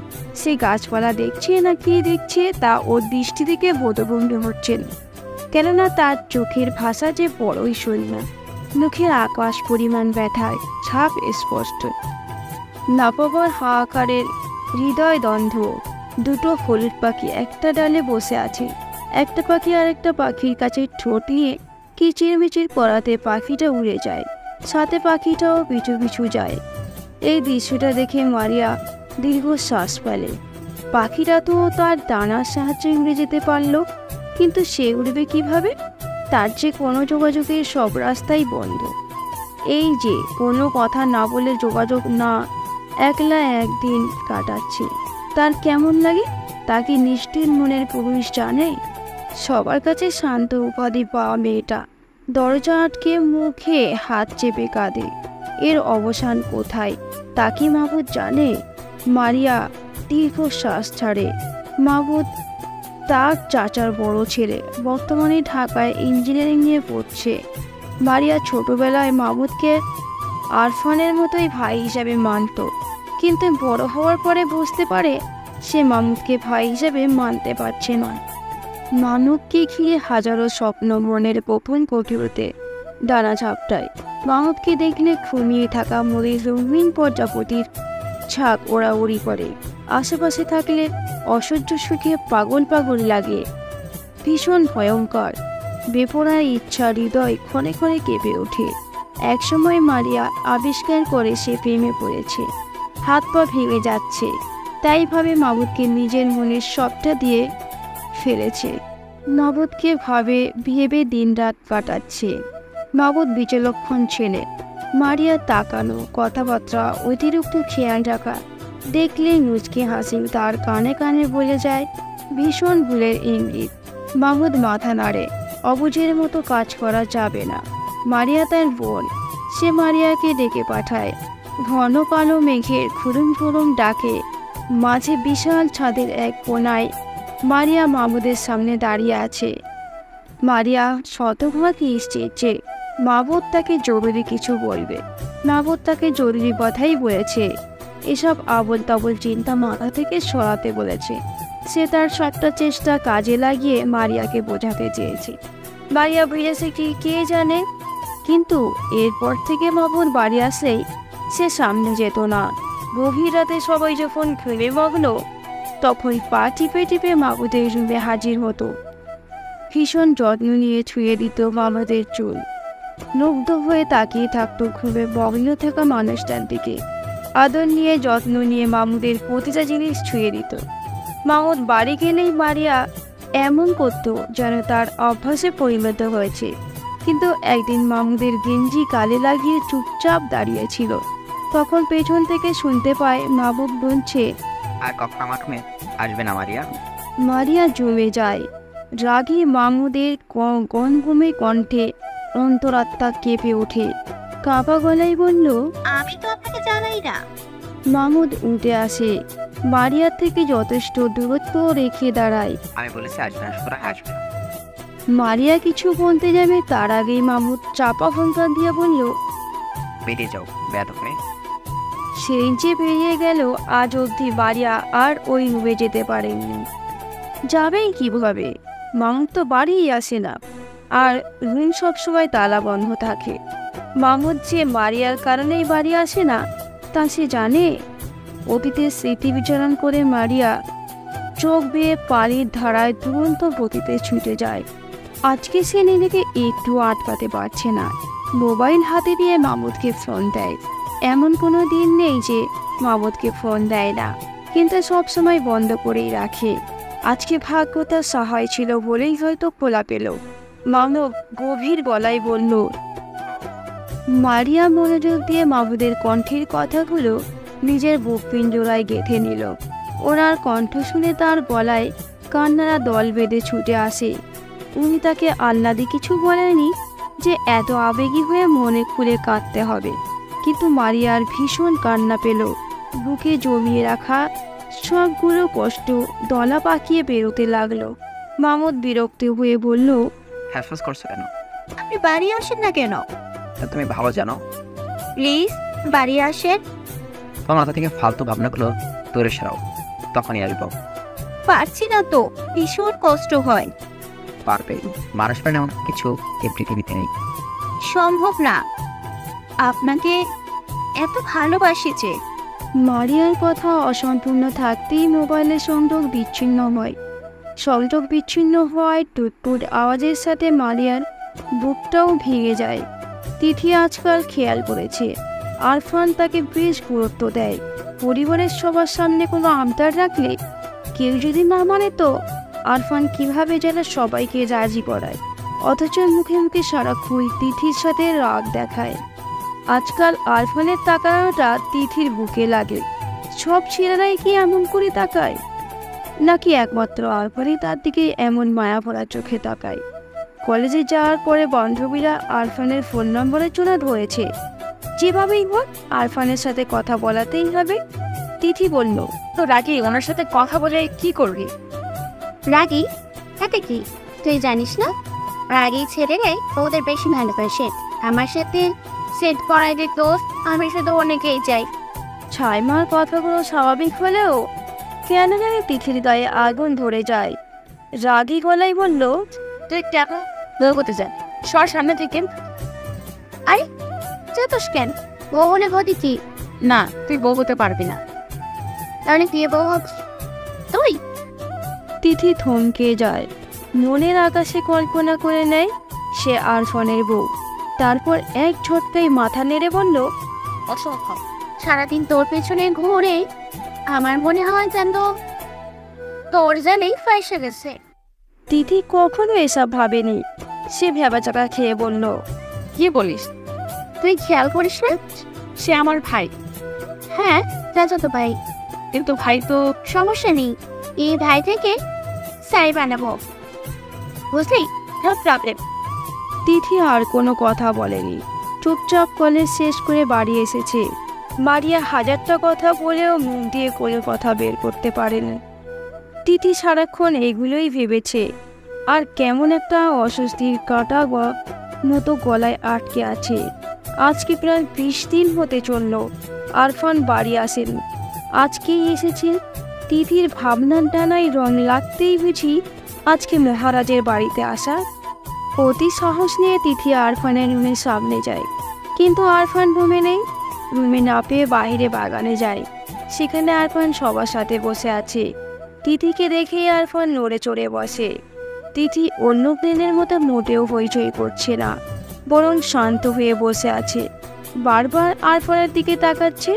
সে গাছপালা দেখছে না কি দেখছে তা ওর দৃষ্টি থেকে বোধগম্য হচ্ছেন, কেননা তার চোখের ভাষা যে বড়ই শূন্য। মুখের আকাশ পরিমাণ ব্যথায় ছাপ স্পষ্ট। নাপবর হাহাকারের হৃদয় দ্বন্দ্ব। দুটো হলুদ পাখি একটা ডালে বসে আছে। একটা পাখি আর একটা পাখির কাছে ঠোঁট নিয়ে কিচিরমিচির করাতে পাখিটা উড়ে যায়, সাথে পাখিটাও পিছু পিছু যায়। এই দৃশ্যটা দেখে মারিয়া দীর্ঘশ্বাস ফেলে। পাখিটা তো তার ডানার সাহায্যে উড়ে যেতে পারল, কিন্তু সে উড়বে কিভাবে? তার যে কোনো যোগাযোগের সব রাস্তাই বন্ধ। এই যে কোনো কথা না বলে যোগাযোগ না, একলা একদিন কাটাচ্ছে, তার কেমন লাগে? তাকে নিষ্ঠুর মনের পুরুষ জানে। সবার কাছে শান্ত উপাধি পাওয়া মেয়েটা দরজা আটকে মুখে হাত চেপে কাঁদে। এর অবসান কোথায় তা কি মাবুদ জানে? মারিয়া দীর্ঘশ্বাস ছাড়ে। মাবুদ তার চাচার বড় ছেলে, বর্তমানে ঢাকায় ইঞ্জিনিয়ারিং নিয়ে পড়ছে। মারিয়া ছোটবেলায় মামুদকে আরফানের মতোই ভাই হিসাবে মানত, কিন্তু বড় হওয়ার পরে বুঝতে পারে সে মামুদকে ভাই হিসাবে মানতে পারছে না। মামুদকে ঘিরে হাজারো স্বপ্ন মনের গোপন কুটিরতে ডানা ঝাপটায়। মামুদকে দেখলে ঘুমিয়ে থাকা মরির রঙিন প্রজাপতির ছাক ওড়াউড়ি করে। আশেপাশে থাকলে অসহ্য সুখে পাগল পাগল লাগে। ভীষণ ভয়ঙ্কর বেপরার ইচ্ছা হৃদয় ক্ষণে ক্ষণে কেঁপে ওঠে। একসময় মারিয়া আবিষ্কার করে সে প্রেমে পড়েছে, হাত পা ভেঙে যাচ্ছে, তাই ভাবে মামুদকে নিজের মনের সবটা দিয়ে ফেলেছে। মামুদকে ভেবে দিনরাত কাটাচ্ছে। মামুদ বিচলক্ষণ ছেলে। মারিয়া তাকানো, কথাবার্তা, অতিরিক্ত খেয়াল রাখা, দেখলে মুচকি হাসি তার কানে কানে বলে যায় ভীষণ ভুলের ইঙ্গিত। মামুদ মাথা নাড়ে, অবুঝের মতো কাজ করা যাবে না। মারিয়া তার বোন, সে মারিয়াকে ডেকে পাঠায়। ঘন কালো মেঘের খুরুম খুরুম ডাকে মাঝে বিশাল ছাদের এক কোনায় মারিয়া মামুদের সামনে দাঁড়িয়ে আছে। মারিয়া শতভাগই নিশ্চিত যে মামুদ তাকে জরুরি কিছু বলবে। মামুদ তাকে জরুরি কথাই বলেছে। এসব আবল তাবল চিন্তা মাথা থেকে সরাতে বলেছে। সে তার সবটা চেষ্টা কাজে লাগিয়ে মারিয়াকে বোঝাতে চেয়েছে। মারিয়া বুঝেছে কি কে জানে, কিন্তু এরপর থেকে মামুদ বাড়ি আসলেই সে সামনে যেত না। গভীর রাতে সবাই যখন ঘুমে মগ্ন, তখন পা টিপে টিপে মামুদের রুমে হাজির হতো। ভীষণ যত্ন নিয়ে ছুঁয়ে দিত মামুদের চুল। মুগ্ধ হয়ে তাকিয়ে থাকতো ঘুমে মগ্ন থাকা মানুষটার দিকে। আদর নিয়ে যত্ন নিয়ে মামুদের প্রতিটা জিনিস ছুঁয়ে দিত। মামুদ বাড়ি গেলেই মারিয়া এমন করতো যেন তার অভ্যাসে পরিণত হয়েছে। কিন্তু একদিন মামুদের গেঞ্জি গালে লাগিয়ে চুপচাপ দাঁড়িয়েছিল। তখন পেছন থেকে শুনতে পায় মামুদ বলছে, আর কখন আমার রুমে আসবে না মারিয়া? মারিয়া জমে যায়। রাগী মামুদের গনগমে কণ্ঠে অন্তরাত্মা কেঁপে ওঠে। কাঁপা গলায় বলল, আমি তো আপনাকে জানাই না। মামুদ উঠে আসে, মারিয়ার থেকে যথেষ্ট দূরত্ব রেখে দাঁড়ায়। আমি বলেছি আসবে না, সুতরাং আসবে না। মারিয়া কিছু বলতে যাবে তার আগেই মামুদ চাপা হুঙ্কার দিয়ে বলল, বেরিয়ে যাও বেয়াদব মেয়ে। সেই যে বেরিয়ে গেল, আজ অবধি মারিয়া আর ওই রুমে যেতে পারেনি। যাবেই কিভাবে? মামুদ তো বাড়িই আসে না, আর রুম সবসময় তালা বন্ধ থাকে। মামুদ যে মারিয়ার কারণেই বাড়ি আসে না তা সে জানে। অতীতের স্মৃতি বিচরণ করে মারিয়া চোখ বেয়ে পানির ধারায় দুরন্ত গতিতে ছুটে যায়। আজকে সে নিজেকে একটু আটকাতে পারছে না। মোবাইল হাতে দিয়ে মামুদকে ফোন দেয়। এমন কোনো দিন নেই যে মামুদকে ফোন দেয় না, কিন্তু সব সময় বন্ধ করেই রাখে। আজকে ভাগ্যটা সহায় ছিল বলেই হয়তো খোলা পেল। মামুদ গভীর গলায় বলল। মারিয়া মনোযোগ দিয়ে মামুদের কণ্ঠের কথাগুলো নিজের বুক পিঞ্জরায় গেঁথে নিল। ওনার কণ্ঠ শুনে তার গলায় কান্নারা দল বেঁধে ছুটে আসে। উনি তাকে আহ্লাদে কিছু বলেনি যে এত আবেগী হয়ে মনে খুলে কাঁদতে হবে, কিন্তু মারিয়ার ভীষণ কান্না পেল। বুকে জমিয়ে রাখা সবগুলো কষ্ট দলা পাকিয়ে বেরোতে লাগলো। মামুদ বিরক্ত হয়ে বলল, হ্যাফাজ করছো কেন? আপনি বাড়ি আসেন না কেন? তা তুমি ভালো জানো। প্লিজ বাড়ি আসেন। তোমার মাথা থেকে ফালতু ভাবনাগুলো দূরে সরাও, তখনই আসবো। পারছি না তো, ভীষণ কষ্ট হয়। পারবে, মানুষ পারে এমন কিছু এই পৃথিবীতে নেই। সম্ভব না, আপনাকে এত ভালোবাসি যে। মারিয়ার কথা অসম্পূর্ণ থাকতেই মোবাইলের সংযোগ বিচ্ছিন্ন হয়। সংযোগ বিচ্ছিন্ন হওয়ায় টুটপুট আওয়াজের সাথে মারিয়ার বুকটাও ভেঙে যায়। তিথি আজকাল খেয়াল করেছে আরফান তাকে বেশ গুরুত্ব দেয়। পরিবারের সবার সামনে কোনো আবদার রাখলে কেউ যদি না মানে তো আরফান কিভাবে যেন সবাইকে রাজি করায়, অথচ মুখে মুখে সারাক্ষণ তিথির সাথে রাগ দেখায়। আজকাল আরফানের তাকানোটা তিথির বুকে লাগে। সব ছেলেরাই কি এমন করে তাকায়, নাকি একমাত্র আরফানই তার দিকে এমন মায়া ভরা চোখে তাকায়? কলেজে যাওয়ার পরে বান্ধবীরা আরফানের ফোন নম্বরের জন্য ধরেছে। যেভাবেই হোক আরফানের সাথে কথা বলাতেই হবে। তিথি বলল, তো রাগি ওনার সাথে কথা বলে কি করবি? রাগি? তাতে কি, তুই জানিস না? রাগী ছেলেরে ওদের বেশি ভালোবাসে। আমার সাথে সেট করাই দিত, আমি শুধু অনেকেই চাই। ছাইমার কথাগুলো স্বাভাবিক হলেও কেন জানি তিথির গায়ে আগুন ধরে যায়। রাগী গলায় বলল, তুই কেন বউ করতে চান? সর সামনে থেকে। আরে চেতস কেন? বউ হলে ঘটি কি? না, তুই বউ হতে পারবি না। তাহলে কে বউ হোক? তুই? তিথি থমকে যায়। মনের আকাশে কল্পনা করে নেয় সে আরফানের বউ। তারপর এক ঝটকায় মাথা নেড়ে বলল, অসম্ভব। সারাদিন তোর পেছনে ঘুরে আমার মনে হয় যেন তোর জানেই ফাইসে গেছে। তিথি কখনো এসব ভাবেনি। সে ভেবাচাকা খেয়ে বলল, কি বলিস? তুই খেয়াল করিস না? সে আমার ভাই। হ্যাঁ, চাচাতো ভাই। কিন্তু ভাই তো সমস্যা নেই, এই ভাই থেকে সাই বানাবো, বুঝলি? No problem. তিথি আর কোনো কথা বলেনি। চুপচাপ কলেজ শেষ করে বাড়ি এসেছে। মারিয়া হাজারটা কথা বলেও মুখ দিয়ে কোনো কথা বের করতে পারেনি। তিথি সারাক্ষণ এইগুলোই ভেবেছে, আর কেমন একটা অস্বস্তির কাঁটা মতো গলায় আটকে আছে। আজকে প্রায় 20 দিন হতে চলল আরফান বাড়ি আসেন। আজকেই এসেছে। তিথির ভাবনার ডানায় রং লাগতেই বুঝি আজকে মহারাজের বাড়িতে আসা। অতি সাহস নিয়ে তিথি আরফানের রুমের সামনে যায়, কিন্তু আরফান রুমে নেই। রুমে না পেয়ে বাইরে বাগানে যায়। সেখানে আরফান সবার সাথে বসে আছে। তিথিকে দেখেই আরফান নড়ে চড়ে বসে। তিথি অন্য দিনের মতো মোটেও হইচই করছে না, বরং শান্ত হয়ে বসে আছে। বারবার আরফানের দিকে তাকাচ্ছে।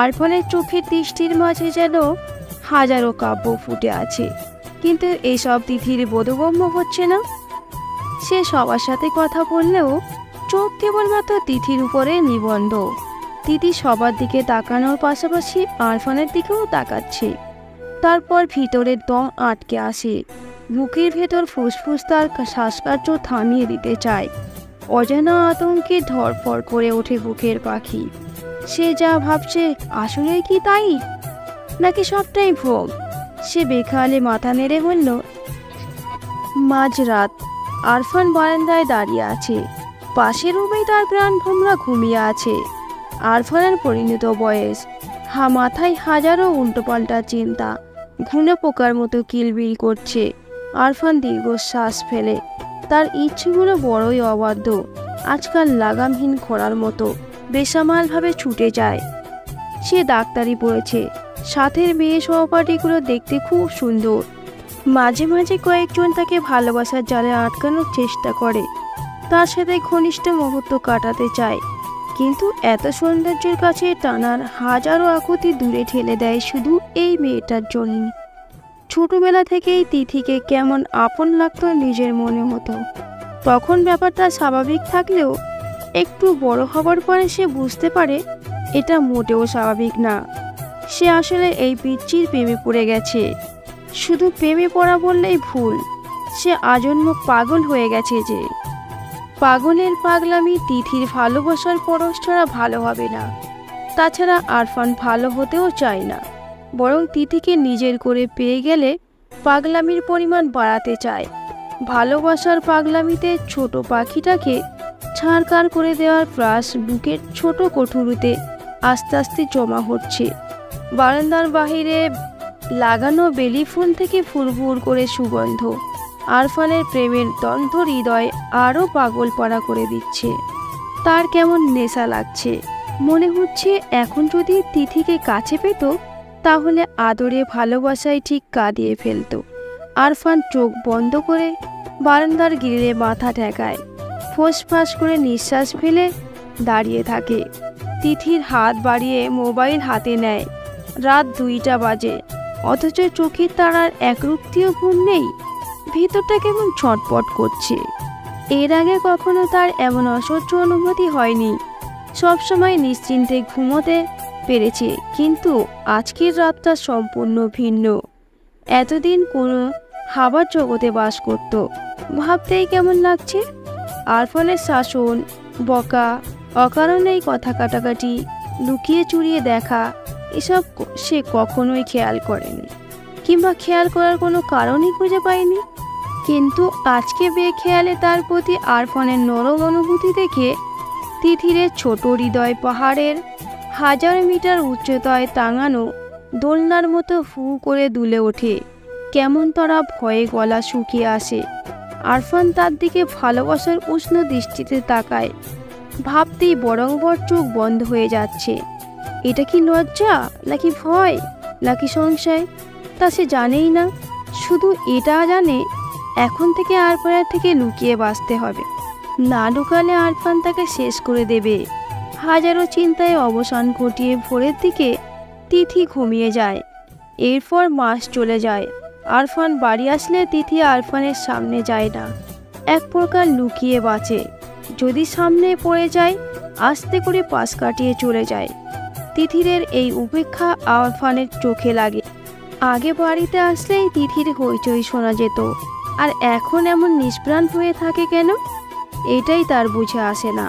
আরফানের চোখের দৃষ্টির মাঝে যেন হাজারো কাব্য ফুটে আছে, কিন্তু এসব তিথির বোধগম্য হচ্ছে না। সে সবার সাথে কথা বললেও চোখ কেবলমাত্র তিথির উপরে নিবন্ধ। তিথি সবার দিকে তাকানোর পাশাপাশি আরফানের দিকেও তাকাচ্ছে। তারপর ভিতরের দম আটকে আসে। বুকের ভেতর ফুসফুস তার শ্বাসকার্য থামিয়ে দিতে চায়। অজানা আতঙ্কে ধরপড় করে ওঠে বুকের পাখি। সে যা ভাবছে আসলে কি তাই, নাকি সবটাই ভোগ? সে বেখালে মাথা নেড়ে বলল, মাঝরাত। আরফান বারান্দায় দাঁড়িয়ে আছে। পাশের রুমেই তার প্রাণ ভোমরা ঘুমিয়ে আছে। আরফানের পরিণত বয়স, মাথায় হাজারো উল্টোপাল্টা চিন্তা ঘুনে পোকার মতো কিলবিল করছে। আরফান দীর্ঘশ্বাস ফেলে। তার ইচ্ছেগুলো বড়ই অবাধ্য, আজকাল লাগামহীন খোঁড়ার মতো বেসামালভাবে ছুটে যায়। সে ডাক্তারি পড়েছে। সাথের মেয়ে সহপাঠীগুলো দেখতে খুব সুন্দর। মাঝে মাঝে কয়েকজন তাকে ভালোবাসার জালে আটকানোর চেষ্টা করে, তার সাথে ঘনিষ্ঠ মুহূর্ত কাটাতে চায়, কিন্তু এত সৌন্দর্যের কাছে টানার হাজারো আকুতি দূরে ঠেলে দেয় শুধু এই মেয়েটার জন্য। ছোটবেলা থেকেই তিথিকে কেমন আপন লাগতো নিজের মনে হতো। তখন ব্যাপারটা স্বাভাবিক থাকলেও একটু বড় হবার পরে সে বুঝতে পারে এটা মোটেও স্বাভাবিক না। সে আসলে এই পিচ্চির প্রেমে পড়ে গেছে। শুধু প্রেমে পড়া বললেই ভুল, সে আজন্ম পাগল হয়ে গেছে। যে পাগলের পাগলামি তিথির ভালোবাসার পরশ ছাড়া ভালো হবে না। তাছাড়া আরফান ভালো হতেও চায় না, বরং তিথিকে নিজের করে পেয়ে গেলে পাগলামির পরিমাণ বাড়াতে চায়। ভালোবাসার পাগলামিতে ছোট পাখিটাকে ছাড়কার করে দেওয়ার প্রাস বুকের ছোট কোঠুরিতে আস্তে আস্তে জমা হচ্ছে। বারান্দার বাহিরে লাগানো বেলি ফুল থেকে ফুরফুর করে সুগন্ধ আরফানের প্রেমের দ্বন্দ্ব হৃদয় আরও পাগল পাড়া করে দিচ্ছে। তার কেমন নেশা লাগছে। মনে হচ্ছে এখন যদি তিথিকে কাছে পেত তাহলে আদরে ভালোবাসায় ঠিক কাঁদিয়ে ফেলত। আরফান চোখ বন্ধ করে বারান্দার গ্রিলে মাথা ঠেকায়, ফোঁস-ফাঁস করে নিঃশ্বাস ফেলে দাঁড়িয়ে থাকে। তিথির হাত বাড়িয়ে মোবাইল হাতে নেয়। রাত 2টা বাজে, অথচ চোখের তারার একরুক্তিও ঘুম নেই। ভিতরটা কেমন ছটপট করছে। এর আগে কখনো তার এমন অসহ্য অনুভূতি হয়নি। সবসময় নিশ্চিন্তে ঘুমোতে পেরেছে, কিন্তু আজকের রাতটা সম্পূর্ণ ভিন্ন। এতদিন কোনো হাবার জগতে বাস করত, ভাবতেই কেমন লাগছে। আরফানের শাসন, বকা, অকারণেই কথা কাটাকাটি, লুকিয়ে চুরিয়ে দেখা, এসব সে কখনোই খেয়াল করেনি, কিংবা খেয়াল করার কোনো কারণই খুঁজে পায়নি। কিন্তু আজকে বেখেয়ালে তার প্রতি আরফানের নরম অনুভূতি দেখে তিথিরের ছোট হৃদয় পাহাড়ের 1000 মিটার উচ্চতায় টাঙানো দোলনার মতো ফু করে দুলে ওঠে। কেমন তারা ভয়ে গলা শুকিয়ে আসে। আরফান তার দিকে ভালোবাসার উষ্ণ দৃষ্টিতে তাকায়। ভাবতেই বরংবর চোখ বন্ধ হয়ে যাচ্ছে। এটা কি লজ্জা নাকি ভয় নাকি সংশয় তা সে জানেই না। শুধু এটা জানে এখন থেকে আরফানের থেকে লুকিয়ে বাঁচতে হবে। না লুকালে আরফান তাকে শেষ করে দেবে। হাজারো চিন্তায় অবসান ঘটিয়ে ভোরের দিকে তিথি ঘুমিয়ে যায়। এরপর মাস চলে যায়। আরফান বাড়ি আসলে তিথি আরফানের সামনে যায় না। এক প্রকার লুকিয়ে বাঁচে। যদি সামনে পড়ে যায় আস্তে করে পাশ কাটিয়ে চলে যায়। তিথিরের এই উপেক্ষা আরফানের চোখে লাগে। আগে বাড়িতে আসলেই তিথির হইচই শোনা যেত, আর এখন এমন নিষ্প্রাণ হয়ে থাকে কেন? এটাই তার বুঝে আসে না।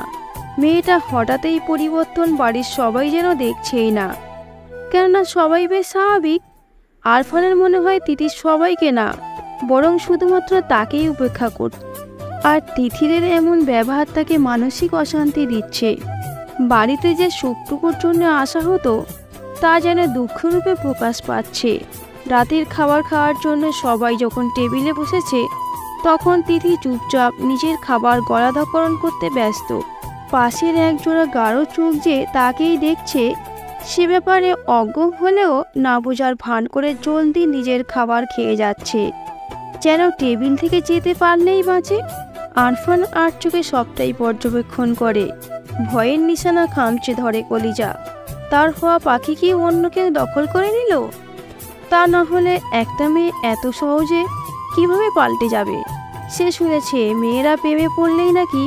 মেয়েটা হঠাৎই পরিবর্তন বাড়ির সবাই যেন দেখছেই না। কেননা সবাই বেশ স্বাভাবিক। আরফানের মনে হয় তিথির সবাইকে না, বরং শুধুমাত্র তাকেই উপেক্ষা করত। আর তিথিরের এমন ব্যবহার তাকে মানসিক অশান্তি দিচ্ছে। বাড়িতে যে সুখটুকুর জন্য আসা হতো তা যেন দুঃখরূপে প্রকাশ পাচ্ছে। রাতের খাবার খাওয়ার জন্য সবাই যখন টেবিলে বসেছে তখন তিথি চুপচাপ নিজের খাবার গলাধঃকরণ করতে ব্যস্ত। পাশের একজোড়া গাঢ় চোখ যে তাকেই দেখছে সে ব্যাপারে অজ্ঞ হলেও না বোঝার ভান করে জলদি নিজের খাবার খেয়ে যাচ্ছে, যেন টেবিল থেকে যেতে পারলেই বাঁচে। আরফান আর চোখে সবটাই পর্যবেক্ষণ করে। ভয়ের নিশানা খামচে ধরে কলিজা। তার হওয়া পাখি কি অন্য কেউ দখল করে নিল? তা না হলে একটা মেয়ে এত সহজে কিভাবে পাল্টে যাবে? সে শুনেছে মেয়েরা প্রেমে পড়লেই নাকি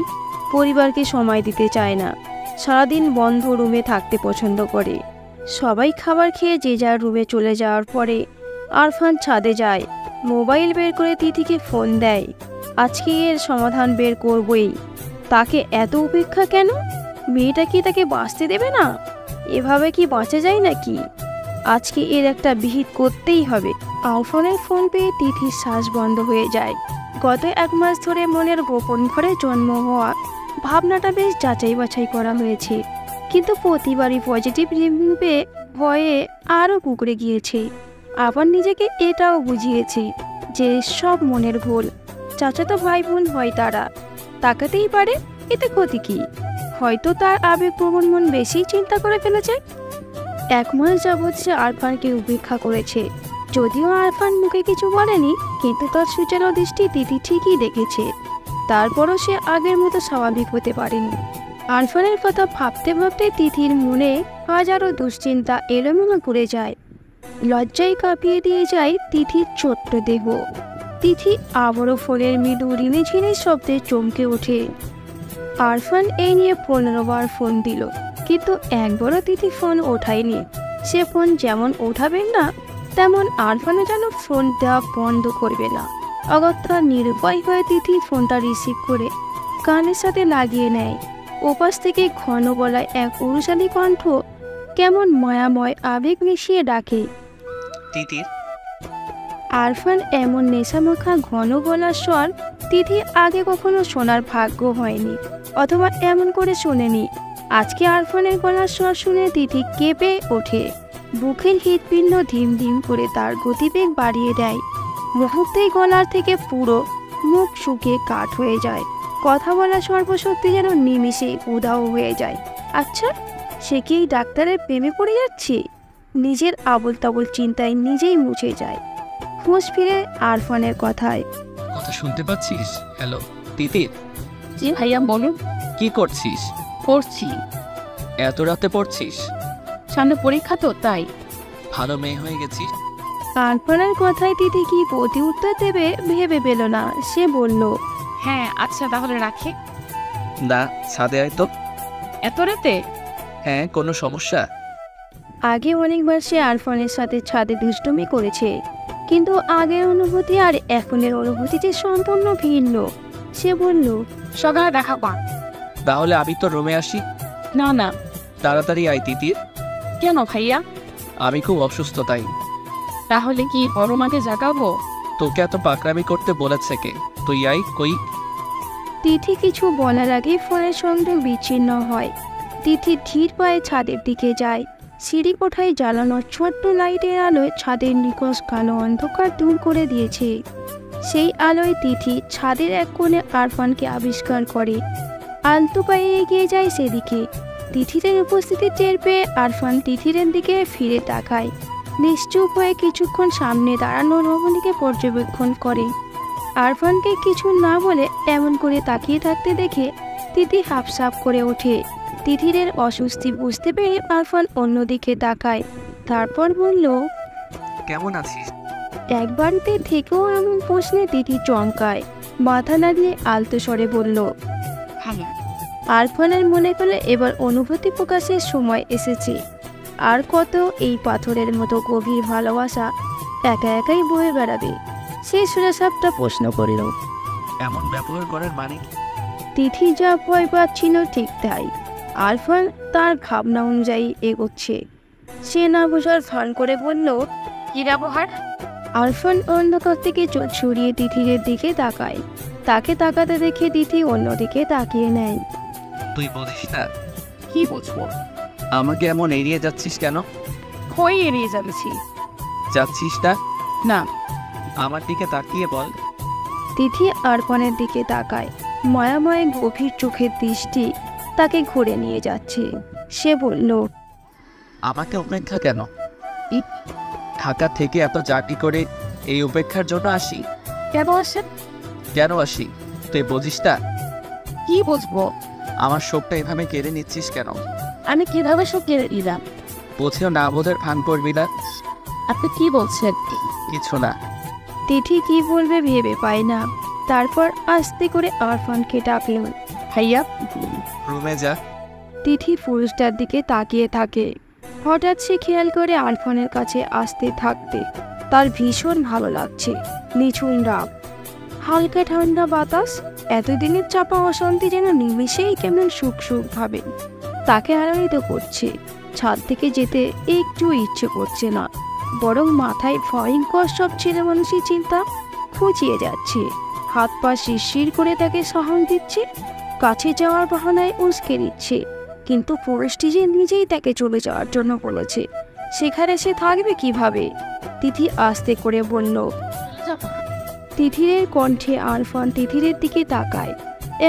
পরিবারকে সময় দিতে চায় না, সারাদিন বন্ধ রুমে থাকতে পছন্দ করে। সবাই খাবার খেয়ে যে যার রুমে চলে যাওয়ার পরে আরফান ছাদে যায়। মোবাইল বের করে তিথিকে ফোন দেয়। আজকে এর সমাধান বের করবই। তাকে এত উপেক্ষা কেন? মেয়েটা কি তাকে বাঁচতে দেবে না? এভাবে কি বাঁচা যায় নাকি? আজকে এর একটা বিহিত করতেই হবে। আরফানের ফোন পেয়ে তিথির শ্বাস বন্ধ হয়ে যায়। গত 1 মাস ধরে মনের গোপন ঘরে জন্ম হওয়া ভাবনাটা বেশ যাচাই বাছাই করা হয়েছে, কিন্তু প্রতিবারই পজিটিভ রিভিউ পেয়ে ভয়ে আরও কুঁকড়ে গিয়েছে। আবার নিজেকে এটাও বুঝিয়েছে যে সব মনের ভুল। চাচাতো ভাই বোন হয় তারা, তাকাতেই পারে, এতে ক্ষতি কি? হয়তো তার আবেগপ্রবণ মন বেশি চিন্তা করে ফেলেছে। 1 মাস যাবৎ সে আরফানকে উপেক্ষা করেছে। যদিও আরফান মুখে কিছু বলেনি, কিন্তু তার সুচারু দৃষ্টি তিথি ঠিকই দেখেছে। তারপরও সে আগের মতো স্বাভাবিক হতে পারেনি। আরফানের কথা ভাবতে ভাবতে তিথির মনে হাজারো দুশ্চিন্তা এলোমেলো করে যায়। লজ্জায় কাঁপিয়ে দিয়ে যায় তিথির ছোট্ট দেহ। তিথি আবারও ফোনের মৃদু রিমিঝিমির শব্দে চমকে ওঠে। আরফান এই নিয়ে 15 বার ফোন দিল, কিন্তু একবারও তিথি ফোন ওঠায়নি। সে ফোন যেমন ওঠাবেন না তেমন আরফানও যেন ফোন দেওয়া বন্ধ করবে না। অগত্যা নিরুপায় হয়ে তিথি ফোনটা রিসিভ করে কানের সাথে লাগিয়ে নেয়। ওপাশ থেকে ঘন গলায় এক পুরুষালী কণ্ঠ কেমন মায়াময় আবেগ মিশিয়ে ডাকে, তিথি। আরফান এমন নেশামাখা ঘন গলার স্বর তিথি আগে কখনো শোনার ভাগ্য হয়নি, অথবা এমন করে শোনেনি। আজকে আরফানের গলার স্বর শুনে তিথি কেঁপে ওঠে। বুকের হৃৎপিণ্ড ধিম ধিম করে তার গতিবেগ বাড়িয়ে দেয়। মুহূর্তেই গলার থেকে পুরো মুখ শুকিয়ে কাঠ হয়ে যায়। কথা বলা সর্বশক্তি যেন নিমিষে উধাও হয়ে যায়। আচ্ছা, সে কি ডাক্তারের প্রেমে পড়ে যাচ্ছে? নিজের আবল তাবল চিন্তায় নিজেই মুছে যায়। হুঁশ ফিরে আরফানের কথায়, কথা শুনতে পাচ্ছিস? হ্যালো তিতির। জি ভাইয়া বলুন। কি করছিস? পড়ছি। এত রাতে পড়ছিস? সামনে পরীক্ষা তো, তাই। ভালো মেয়ে হয়ে গেছিস। আরফানের কথায় তিথি কি প্রতি উত্তর দেবে ভেবে পেল না। সে বলল, হ্যাঁ আচ্ছা তাহলে রাখি। দা ছাদে আয় তো। এত রাতে? হ্যাঁ, কোনো সমস্যা? আগে অনেকবার সে আরফানের সাথে ছাদে দুষ্টুমি করেছে, কিন্তু আগের অনুভূতি আর এখনের অনুভূতি যে সম্পূর্ণ ভিন্ন। সে বলল, সকালে দেখা কর। তাহলে আমি তো রুমে আসি। না না। তাড়াতাড়ি আয় তিতির। কেন ভাইয়া? আমি খুব অসুস্থ, তাই। তাহলে কি বড় মাকে জাগাবো? তোকে এত পাকড়ামি করতে বলেছে কে? তুই আই কই। তিথি কিছু বলার আগে ফোনের সংযোগ বিচ্ছিন্ন হয়। তিথি ধীর পায়ে ছাদের দিকে যায়। সিঁড়ি কোঠায় জ্বালানো ছোট্ট লাইটের আলোয় ছাদের নিকষ কালো অন্ধকার দূর করে দিয়েছে। সেই আলোয় তিথি ছাদের এক কোণে আরফানকে আবিষ্কার করে। আলতো পায়ে এগিয়ে যায় সেদিকে। তিথিরের উপস্থিতি টের পেয়ে আরফান তিথিরের দিকে ফিরে তাকায়। নিশ্চুপ হয়ে কিছুক্ষণ সামনে দাঁড়ানো রমণীকে পর্যবেক্ষণ করে। আরফানকে কিছু না বলে এমন করে তাকিয়ে থাকতে দেখে তিথি হাফসাপ করে ওঠে। তিথিরের অস্বস্তি বুঝতে পেরে আরফান অন্যদিকে তাকায়, তারপর বলল, কেমন আছিস? একবারতে থেকেও এমন প্রশ্নে তিথি চমকায়, মাথা নাড়িয়ে আলতো স্বরে বলল, হ্যাঁ। আরফানের মনে হলো এবার অনুভূতি প্রকাশের সময় এসেছে। আর কত এই পাথরের মতো গভীর ভালোবাসা একা একাই বয়ে বেড়াবে। সে সোজাসাপটা প্রশ্ন করল, এমন ব্যবহার করার মানে? তিথি যা ভয় পাচ্ছিল ঠিক তাই। আরফান তার ভাবনা অনুযায়ী এগোচ্ছে। সে না বোঝার ফান করে বলল, কি ব্যবহার? আরফান অন্ধকার থেকে চোখ সরিয়ে তিথিরের দিকে তাকায়। তাকে তাকাতে দেখে তিথি অন্যদিকে তাকিয়ে নেয়। তুই বুঝিস না? কি বুঝবো? আমাকে এমন এড়িয়ে যাচ্ছিস কেন? কই এড়িয়ে যাচ্ছি? যাচ্ছিস না? না। আমার দিকে তাকিয়ে বল। তিথি আরফানের দিকে তাকায়। মায়াময় গভীর চোখের দৃষ্টি তাকে ঘুরে নিয়ে যাচ্ছে। সে বলল, আমাকে উপেক্ষা কেন? ঢাকা থেকে এত জার্নি করে এই উপেক্ষার জন্য আসি? কেন আসেন? কেন আসি তুই বুঝিস না? কি বুঝবো? আমার শোকটা এভাবে কেড়ে নিচ্ছিস কেন? আমি কিভাবে সব কেড়ে নিলাম? বুঝেও না বোধের ভান করবি না। আপনি কি বলছেন? কিছু না। তিথি কি বলবে ভেবে পায় না। তারপর আস্তে করে আরফানকে ডাকল, ভাইয়া। রুমে যা। তিথি পুরুষটার দিকে তাকিয়ে থাকে। হঠাৎ সে খেয়াল করে আরফানের কাছে আসতে থাকতে তার ভীষণ ভালো লাগছে। নিঝুম রাত, হালকা ঠান্ডা বাতাস, এতদিনের চাপা অশান্তি যেন নিমেষেই কেমন সুখ সুখ ভাবে তাকে আলোড়িত করছে। ছাদ থেকে যেতে একটু ইচ্ছে করছে না, বরং মাথায় ভয়ঙ্কর সব ছেলে মানুষের চিন্তা খুঁজিয়ে যাচ্ছে। হাত পা শিরশির করে তাকে সাহস দিচ্ছে, কাছে যাওয়ার বাহানায় উস্কে দিচ্ছে। কিন্তু পুরুষটি যে নিজেই তাকে চলে যাওয়ার জন্য বলেছে, সেখানে সে থাকবে কিভাবে? তিথি আস্তে করে বলল। তিথিরের কণ্ঠে আরফান তিথিরের দিকে তাকায়।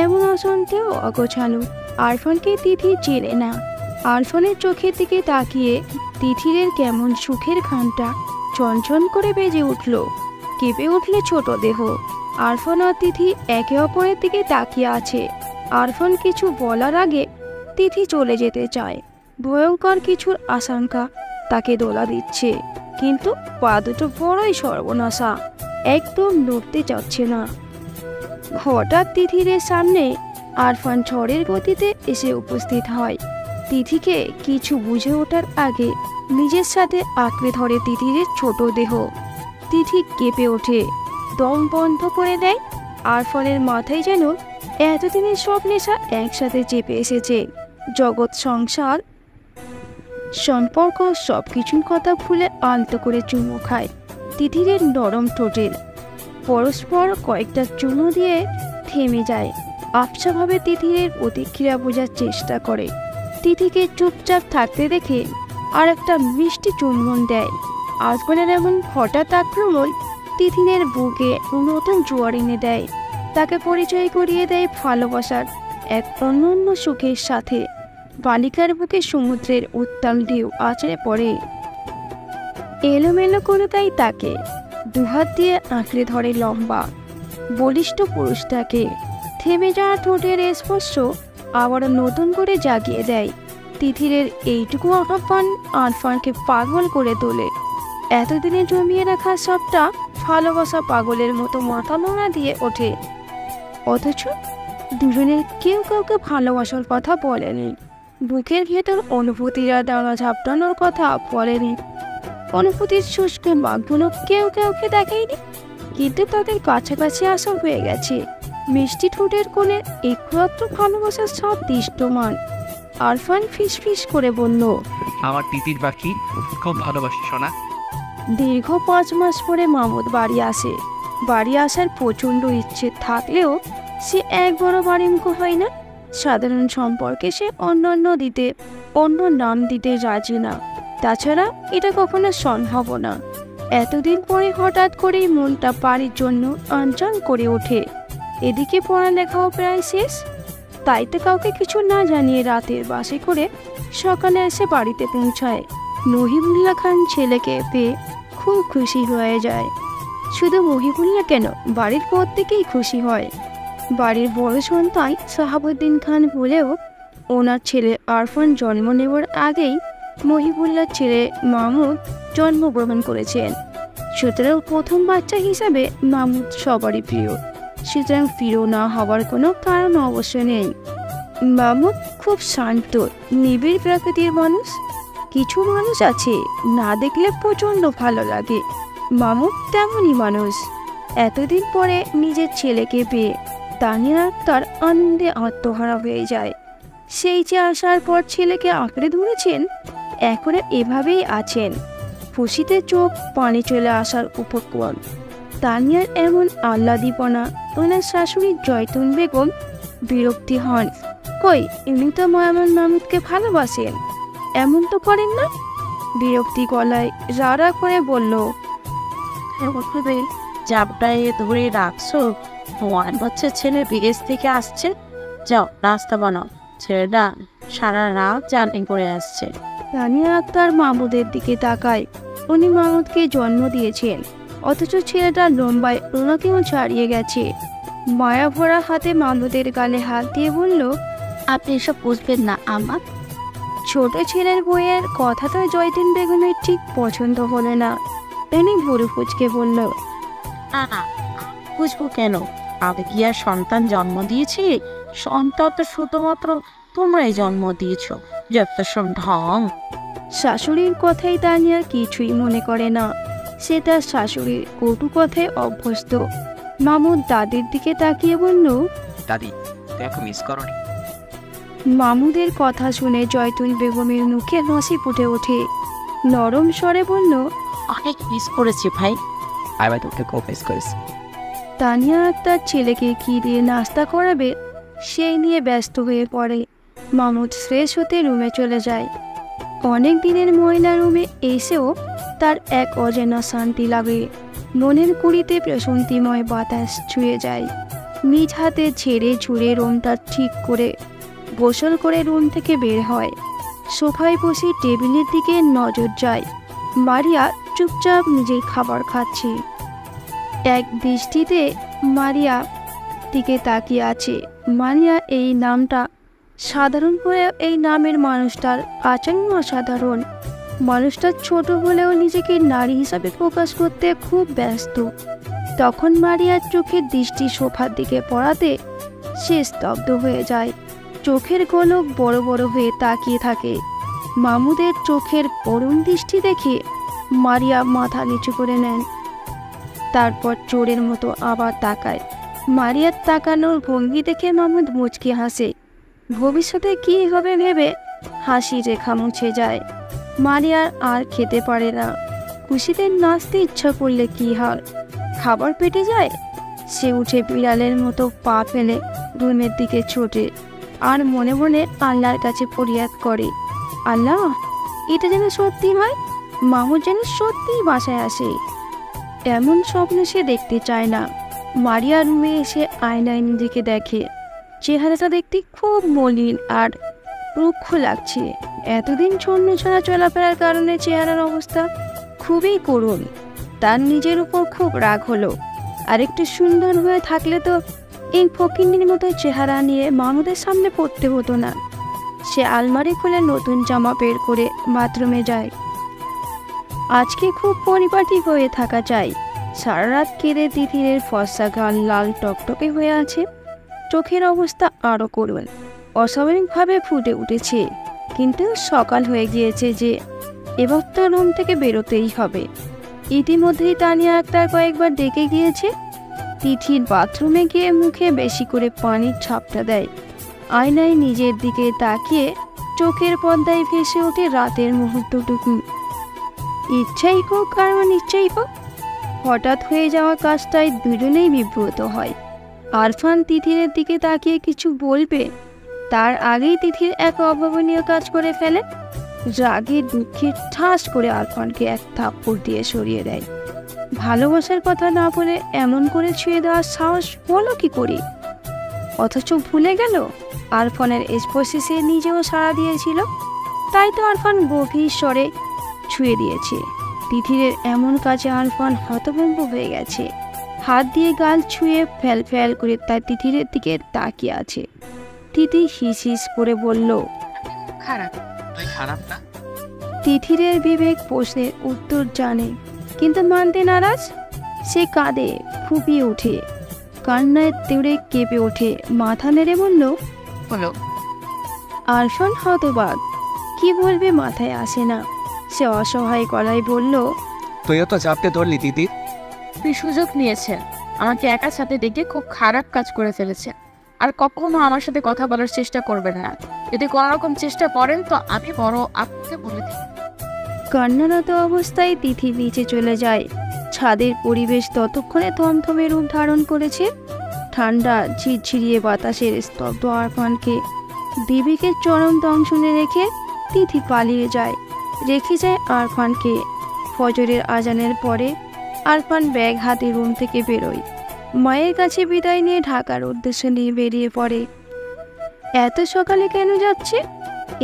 এমন অশান্তিও অগোছালো। আরফানকে তিথি চেনে না। আরফানের চোখের দিকে তাকিয়ে তিথিরের কেমন সুখের ঘানটা চঞ্চন করে বেজে উঠল। কেঁপে উঠল ছোট দেহ। আরফান আর তিথি একে অপরের দিকে তাকিয়ে আছে। আরফান কিছু বলার আগে তিথি চলে যেতে চায়। ভয়ঙ্কর কিছুর আশঙ্কা তাকে দোলা দিচ্ছে, কিন্তু পা দুটো বড়ই সর্বনাশা, একদম নড়তে চাচ্ছে না। হঠাৎ তিথিরের সামনে আরফান ঝড়ের গতিতে এসে উপস্থিত হয়। তিথিকে কিছু বুঝে ওঠার আগে নিজের সাথে আঁকড়ে ধরে তিথিরের ছোট দেহ। তিথি কেঁপে ওঠে, দম বন্ধ করে দেয়। আরফানের মাথায় যেন এতদিনের সব নেশা একসাথে চেপে এসেছে। জগৎ, সংসার, সম্পর্ক সব কিছুর কথা ভুলে আলতো করে চুমু খায় তিথিরের নরম ঠোঁটের। পরস্পর কয়েকটা চুমু দিয়ে থেমে যায়। আবছাভাবে তিথিরের প্রতিক্রিয়া বোঝার চেষ্টা করে। তিথিকে চুপচাপ থাকতে দেখে আর একটা মিষ্টি চুম্বন দেয়। আজগনের এমন হঠাৎ আক্রমণ তিথিরের বুকে নতুন জোয়ার এনে দেয়। তাকে পরিচয় করিয়ে দেয় ভালোবাসার এক অনন্য সুখের সাথে। বালিকার বুকে সমুদ্রের উত্তাল ঢেউ আছড়ে পড়ে। এলোমেলো করে দেয় তাকে, দুহাত দিয়ে আঁকড়ে ধরে লম্বা বলিষ্ঠ পুরুষটাকে। থেমে যাওয়া ঠোঁটের স্পর্শ আবারও নতুন করে জাগিয়ে দেয়। তিথিরের এইটুকু আহ্বান আরফানকে পাগল করে তোলে। এতদিনে জমিয়ে রাখা সবটা ভালোবাসা পাগলের মতো মাথা নোড়া দিয়ে ওঠে। অথচ দুজনের কেউ কাউকে ভালোবাসার কথা বলেনি। বুকের ভেতর অনুভূতিরা ডাঙা ঝাপটানোর কথা বলেনি। অনুভূতির শুষ্ক বাঘগুলো কেউ কাউকে দেখায়নি, কিন্তু তাদের কাছাকাছি আসা হয়ে গেছে। মিষ্টি ঠোঁটের কোণে একমাত্র ভালোবাসার সব দৃষ্টমান। আরফান ফিস ফিস করে বলল, আমার তিতির পাখি খুব ভালোবাসি সোনা। দীর্ঘ 5 মাস পরে মামুদ বাড়ি আসে। বাড়ি আসার প্রচণ্ড ইচ্ছে থাকলেও সে একবারও বাড়িমুখো হয় না। সাধারণ সম্পর্কে সে অন্য নাম দিতে রাজি না। তাছাড়া এটা কখনো সম্ভব না। এতদিন পরে হঠাৎ করেই মনটা বাড়ির জন্য আনচান করে ওঠে। এদিকে পড়ালেখাও প্রায় শেষ, তাই তো কাউকে কিছু না জানিয়ে রাতের বাসে করে সকালে এসে বাড়িতে পৌঁছায়। মহিবুল্লাহ খান ছেলেকে পেয়ে খুব খুশি হয়ে যায়। শুধু মহিবুল্লাহ কেন, বাড়ির প্রত্যেকেই খুশি হয়। বাড়ির বড় সন্তান শাহাবুদ্দিন খান বলেও ওনার ছেলে আরফান জন্ম নেওয়ার আগেই মহিবুল্লাহর ছেলে মাহমুদ জন্মগ্রহণ করেছেন। সুতরাং প্রথম বাচ্চা হিসাবে মাহমুদ সবারই প্রিয়। সুতরাং প্রিয় না হওয়ার কোনো কারণ অবশ্য নেই। মাহমুদ খুব শান্ত নিবিড় প্রকৃতির মানুষ। কিছু মানুষ আছে না দেখলে প্রচণ্ড ভালো লাগে, মাহমুদ তেমনই মানুষ। এতদিন পরে নিজের ছেলেকে পেয়ে তানিয়া আক্তার আনন্দে আত্মহারা হয়ে যায়। সেই যে আসার পর ছেলেকে আঁকড়ে ধরেছেন, এখন এভাবেই আছেন। খুশিতে চোখ পানি চলে আসার উপক্রম। তানিয়ার এমন আহ্লাদীপনা ওনার শাশুড়ি জয়তুন বেগম বিরক্তি হন। কই, এমনি তো আমার মাহমুদকে ভালোবাসেন, এমন তো করেন না। বিরক্তি গলায় রাড়া করে বলল, চাপটায় ধরে রাখছো, তোমার বাচ্চা ছেলে বিদেশ থেকে আসছে, যাও নাস্তা বানাও, ছেলেটা সারা রাত জার্নি করে আসছে। তানিয়া আক্তার মাহমুদের দিকে তাকায়। উনি মাহমুদকে জন্ম দিয়েছেন, অথচ ছেলেটা লম্বায় ওনাকেও ছাড়িয়ে গেছে। মায়া ভরা হাতে মাহমুদের গালে হাত দিয়ে বলল, আপনি এসব বুঝবেন না আম্মা। ছোট ছেলের বইয়ের কথাটা জয়তুন বেগমের ঠিক পছন্দ হলো না। তিনি ভুরু ফুচকে বলল, না না, বুঝবো কেন? আমি কি আর সন্তান জন্ম দিয়েছি? সন্তান তো শুধুমাত্র তোমরাই জন্ম দিয়েছ, যত সব ঢং। শাশুড়ির কথাই তানিয়া কিছুই মনে করে না। সে তার শাশুড়ির কটু কথায় অভ্যস্ত। মাহমুদ দাদির দিকে তাকিয়ে বলল, দাদি দেখো মিস করনি। মাহমুদের কথা শুনে জয়তুন বেগমের মুখে হাসি ফুটে ওঠে। নরম স্বরে বলল, অনেক মিস করেছি ভাই। আই ভাই তোকে খুব মিস করেছি। তানিয়া তার ছেলেকে কি দিয়ে নাস্তা করাবে সেই নিয়ে ব্যস্ত হয়ে পড়ে। মাহমুদ ফ্রেশ হতে রুমে চলে যায়। অনেক দিনের ময়লা রুমে এসেও তার এক অজানা শান্তি লাগে। মনের কুড়িতে প্রশান্তিময় বাতাস ছুঁয়ে যায়। নিজ হাতে ছেড়ে ছুঁড়ে রুমটা ঠিক করে গোসল করে রুম থেকে বের হয়। সোফায় বসে টেবিলের দিকে নজর যায়। মারিয়া চুপচাপ নিজের খাবার খাচ্ছে। এক দৃষ্টিতে মারিয়া দিকে তাকিয়ে আছে। মারিয়া এই নামটা সাধারণ হয়ে এই নামের মানুষটার আচরণ অসাধারণ। মানুষটা ছোট হলেও নিজেকে নারী হিসাবে প্রকাশ করতে খুব ব্যস্ত। তখন মারিয়ার চোখের দৃষ্টি সোফার দিকে পড়াতে সে স্তব্ধ হয়ে যায়। চোখের গোলক বড় বড় হয়ে তাকিয়ে থাকে। মাহমুদের চোখের করুণ দৃষ্টি দেখে মারিয়া মাথা নিচু করে নেন। তারপর চোরের মতো আবার তাকায়। মারিয়ার তাকানোর ভঙ্গি দেখে মাহমুদ মুচকি হাসে। ভবিষ্যতে কী হবে ভেবে হাসি রেখা মুছে যায়। মারিয়ার আর খেতে পারে না। খুশিতে নাচতে ইচ্ছা করলে কি হয়, খাবার পেটে যায়। সে উঠে বিড়ালের মতো পা ফেলে রুমের দিকে ছোটে আর মনে মনে আল্লাহর কাছে ফরিয়াদ করে, আল্লাহ, এটা যেন সত্যি হয়, মাহমুদ যেন সত্যিই বাসায় আসে। এমন স্বপ্ন সে দেখতে চায় না। মারিয়া রুমে এসে আয়নায় নিজেকে দেখে। চেহারাটা দেখতে খুব মলিন আর রুক্ষ লাগছে। এতদিন ছন্ন ছাড়া চলাফেরার কারণে চেহারার অবস্থা খুবই করুণ। তার নিজের উপর খুব রাগ হলো। আর একটু সুন্দর হয়ে থাকলে তো এই ফকিন্নির মতো চেহারা নিয়ে মাহমুদের সামনে পড়তে হতো না। সে আলমারি খুলে নতুন জামা বের করে বাথরুমে যায়। আজকে খুব পরিপাটি হয়ে থাকা চাই। সারা রাত কেঁদে তিতিরের ফর্সা গাল লাল টকটকে হয়ে আছে। চোখের অবস্থা আরও করুণ, অস্বাভাবিকভাবে ফুটে উঠেছে। কিন্তু সকাল হয়ে গিয়েছে যে এবার তো রুম থেকে বেরোতেই হবে। ইতিমধ্যেই তানিয়া আক্তার কয়েকবার ডেকে গিয়েছে। তিথির বাথরুমে গিয়ে মুখে বেশি করে পানির ছাপটা দেয়। আয়নায় নিজের দিকে তাকিয়ে চোখের পর্দায় ভেসে ওঠে রাতের মুহূর্তটুকু। ইচ্ছাই হোক আর অনিচ্ছাই হোক, হঠাৎ হয়ে যাওয়া কাজটায় দুজনেই বিব্রত হয়। আরফান তিথিরের দিকে তাকিয়ে কিছু বলবে, তার আগেই তিথির এক অভাবনীয় কাজ করে ফেলে। রাগে দুঃখে ঠাস করে আরফানকে এক থাপ্পড় দিয়ে সরিয়ে দেয়। ভালোবাসার কথা না বলে এমন করে ছুঁয়ে দেওয়ার সাহস হলো কি করে? অথচ ভুলে গেল আরফানের স্পর্শে সে নিজেও সাড়া দিয়েছিল। তাই তো আরফান গভীর স্বরে ছুঁয়ে দিয়েছে। তিথিরের এমন কাজে আরফান হতভম্ব হয়ে গেছে। হাত দিয়ে গাল ছুঁয়ে ফ্যাল ফ্যাল করে তার তিথিরের দিকে তাকিয়ে আছে। তিথি হিস হিস করে বলল, খারাপ। তুই খারাপ না? তিথিরের বিবেক প্রশ্নের উত্তর জানে, কিন্তু মানতে নারাজ। সে কাঁদে, ফুপিয়ে ওঠে, কান্নায় তেড়ে কেঁপে ওঠে, মাথা নেড়ে বলল, হলো। আরফান হতবাক, কি বলবে মাথায় আসে না। সে অসহায় গলায় বলল, তুইও তো চাপতে ধরলি দিদি। তুই সুযোগ নিয়েছেন, আমাকে একা সাথে ডেকে খুব খারাপ কাজ করে ফেলেছে। আর কখনো আমার সাথে কথা বলার চেষ্টা করবেন না। যদি কোনো রকম চেষ্টা করেন তো আমি বড় আপনাকে বলে দিই। কান্নারত অবস্থায় তিথি নিচে চলে যায়। ছাদের পরিবেশ ততক্ষণে থমথমে রূপ ধারণ করেছে। ঠান্ডা ঝিরঝিরিয়ে বাতাসের স্তব্ধ আরফানকে বিবেকের চরম দংশনে রেখে তিথি পালিয়ে যায়। রেখে যায় আরফানকে। ফজরের আজানের পরে আরফান ব্যাগ হাতে রুম থেকে বেরোয়। মায়ের কাছে বিদায় নিয়ে ঢাকার উদ্দেশ্য নিয়ে বেরিয়ে পড়ে। এত সকালে কেন যাচ্ছে?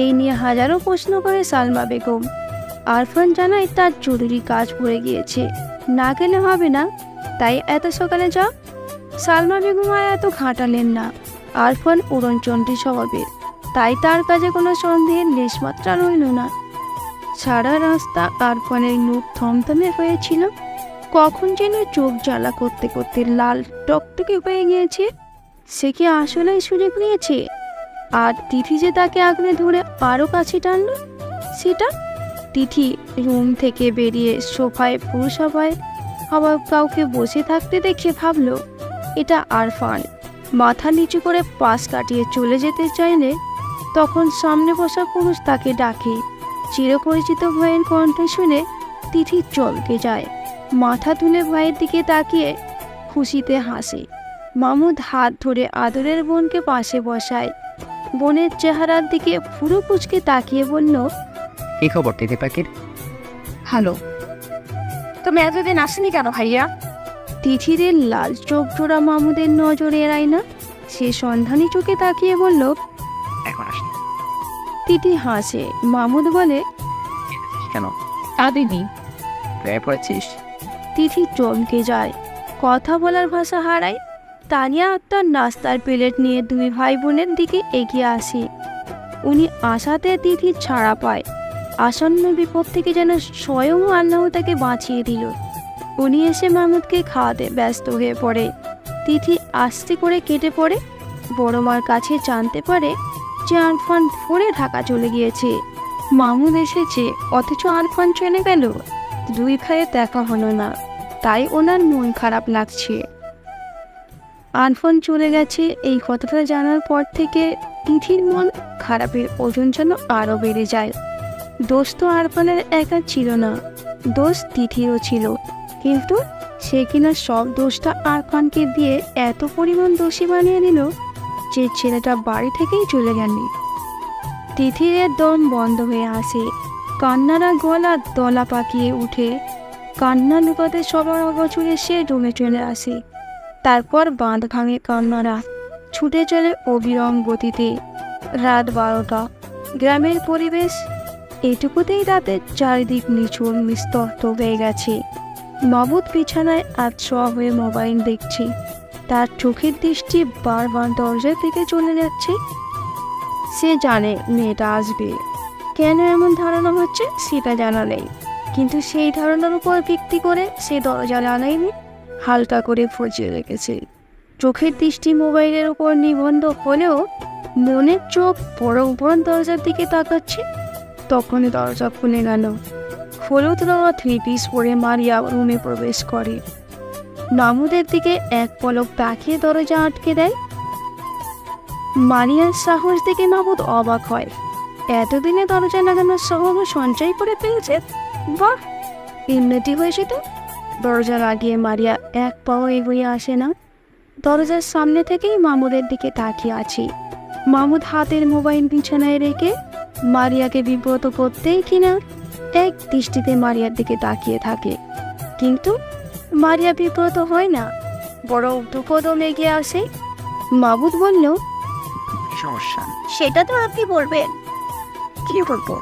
এই নিয়ে হাজারো প্রশ্ন করে সালমা বেগম। আরফান জানায় তার জরুরি কাজ পড়ে গিয়েছে, না গেলে হবে না, তাই এত সকালে যাও। সালমা বেগম আর এত ঘাঁটালেন না। আরফান উড়নচণ্ডী স্বভাবের, তাই তার কাছে কোনো সন্দেহের লেশমাত্রা রইল না। সারা রাস্তা আরফানের মুখ থমথমে হয়েছিল। কখন যেন চোখ জ্বালা করতে করতে লাল টকটকে হয়ে গিয়েছে। সে কি আসলেই সুযোগ নিয়েছে? আর তিথি যে তাকে আঁকড়ে ধরে আরও কাছে টানল, সেটা? তিথি রুম থেকে বেরিয়ে সোফায় পুরসভায় আবার কাউকে বসে থাকতে দেখে ভাবল এটা আরফান। মাথা নিচু করে পাশ কাটিয়ে চলে যেতে চাইলে তখন সামনে বসা পুরুষ তাকে ডাকে। চিরপরিচিত ভয়ের কণ্ঠ শুনে তিথি চমকে যায়। মাথা তুলে ভাইয়ের দিকে তাকিয়ে খুশিতে হাসে। মামুদ হাত ধরে আদরের বোনকে পাশে বসায়। বোনের চেহারার দিকে পুরো কুচকে তাকিয়ে বলল, কি খবর দিদি পাখির? হ্যালো। তুমি এতদিন আসেনি কেন ভাইয়া? তিথিরের লাল চোখ জোড়া মামুদের নজরে এড়ায় না। সে সন্ধানী চোখে তাকিয়ে বলল, এখন আসি। তিথি হাসে। মামুদ বলে, কেন আদিনি প্রায় পড়েছিস? তিথি চমকে যায়, কথা বলার ভাষা হারায়। তানিয়া আক্তার নাস্তার প্লেট নিয়ে দুই ভাই বোনের দিকে এগিয়ে আসে। উনি আশাতে তিথি ছাড়া পায়। আসন্ন বিপদ থেকে যেন স্বয়ং আল্লাহ তাকে বাঁচিয়ে দিল। উনি এসে মামুদকে খাওয়াতে ব্যস্ত হয়ে পড়ে। তিথি আস্তে করে কেটে পড়ে। বড় মার কাছে জানতে পারে যে আরফান ভোরে ঢাকা চলে গিয়েছে। মামুদ এসেছে, অথচ আরফান চলে গেল। দুই ভাইয়ের দেখা হলো না, তাই ওনার মন খারাপ লাগছে। আরফান চলে গেছে এই কথাটা জানার পর থেকে তিথির মন খারাপের ওজন যেন আরও বেড়ে যায়। দোষ তো আরফানের একা ছিল না, দোষ তিথিরও ছিল। কিন্তু সে কিনা সব দোষটা আরফানকে দিয়ে এত পরিমাণ দোষী বানিয়ে দিল যে ছেলেটা বাড়ি থেকেই চলে গেলেন। তিথিরের দম বন্ধ হয়ে আসে। কান্নারা গলা দলা পাকিয়ে উঠে। কান্না লুকাতে সবার অগোচরে সে রুমে চলে আসে। তারপর বাঁধ ভাঙে কান্নারা, ছুটে চলে অবিরাম গতিতে। রাত 12টা। গ্রামের পরিবেশ এটুকুতেই রাতের চারিদিক নিঝুম নিস্তব্ধ হয়ে গেছে। মাবুদ বিছানায় আধশোয়া হয়ে মোবাইল দেখছে। তার চোখের দৃষ্টি বারবার দরজার দিকে চলে যাচ্ছে। সে জানে মেয়েটা আসবে। কেন এমন ধারণা হচ্ছে সেটা জানা নেই, কিন্তু সেই ধারণার উপর ভিত্তি করে সে দরজা লাগায়নি, হালকা করে ফজিয়ে রেখেছে। চোখের দৃষ্টি মোবাইলের উপর নিবন্ধ হলেও মনের চোখ বড় বড় দরজার দিকে তাকাচ্ছে। তখনই দরজা খুলে গেল। হলুদ রঙা 3 পিস পরে মারিয়া রুমে প্রবেশ করে। মামুদের দিকে এক পলক তাকিয়ে দরজা আটকে দেয়। মারিয়ার সাহস দেখে মামুদ অবাক হয়। এতদিনে দরজা লাগানোর সাহস সঞ্চয় করে ফেলছে। বাহ, উন্নতি হয়েছে তো। দরজা লাগিয়ে মারিয়া এক পাও এগিয়ে আসে না। দরজার সামনে থেকেই মামুদের দিকে তাকিয়ে আছি। মামুদ হাতের মোবাইল বিছানায় রেখে মারিয়াকে বিব্রত করতেই কিনা এক দৃষ্টিতে মারিয়ার দিকে তাকিয়ে থাকে, কিন্তু মারিয়া বিব্রত হয় না, বরং দুকদম এগিয়ে আসে। মামুদ বলল, কি সমস্যা? সেটা তো আপনি বলবেন। কি বলবো?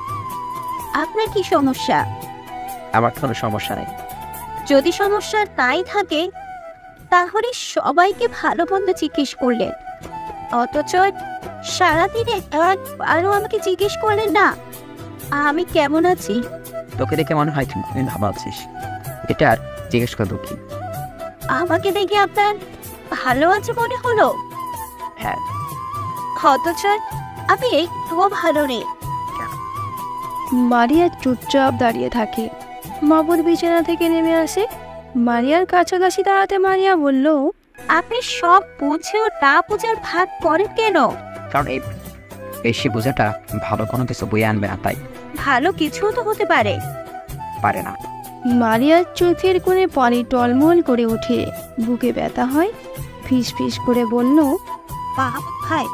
আপনার কি সমস্যা? আমার কোনো সমস্যা নেই। যদি সমস্যা তাই থাকে তাহলে সবাইকে ভালো মন্দ জিজ্ঞেস করলেন, অথচ সারাদিনে একবারও আমাকে জিজ্ঞেস করলেন না আমি কেমন আছি। তোকে দেখে মনে হয় তুমি ভালো আছিস, এটা আর জিজ্ঞেস করে দুঃখী। আমাকে দেখে আপনার ভালো আছে মনে হলো? হ্যাঁ। অথচ আমি একটুও ভালো নেই। মারিয়া চুপচাপ দাঁড়িয়ে থাকে। মামুদ বিছানা থেকে নেমে আসে। মারিয়ার কাছাকাছি দাঁড়াতে মারিয়া বলল, আপনি সব বুঝেও না বুঝার ভাগ করেন কেন? কারণ এই বেশি বোঝাটা ভালো কোনো কিছু বয়ে আনবে না, তাই। ভালো কিছু তো হতে পারে। পারে না। মারিয়ার চোখের কোণে পানি টলমল করে ওঠে, বুকে ব্যথা হয়। ফিস ফিস করে বলল, মাহমুদ ভাই।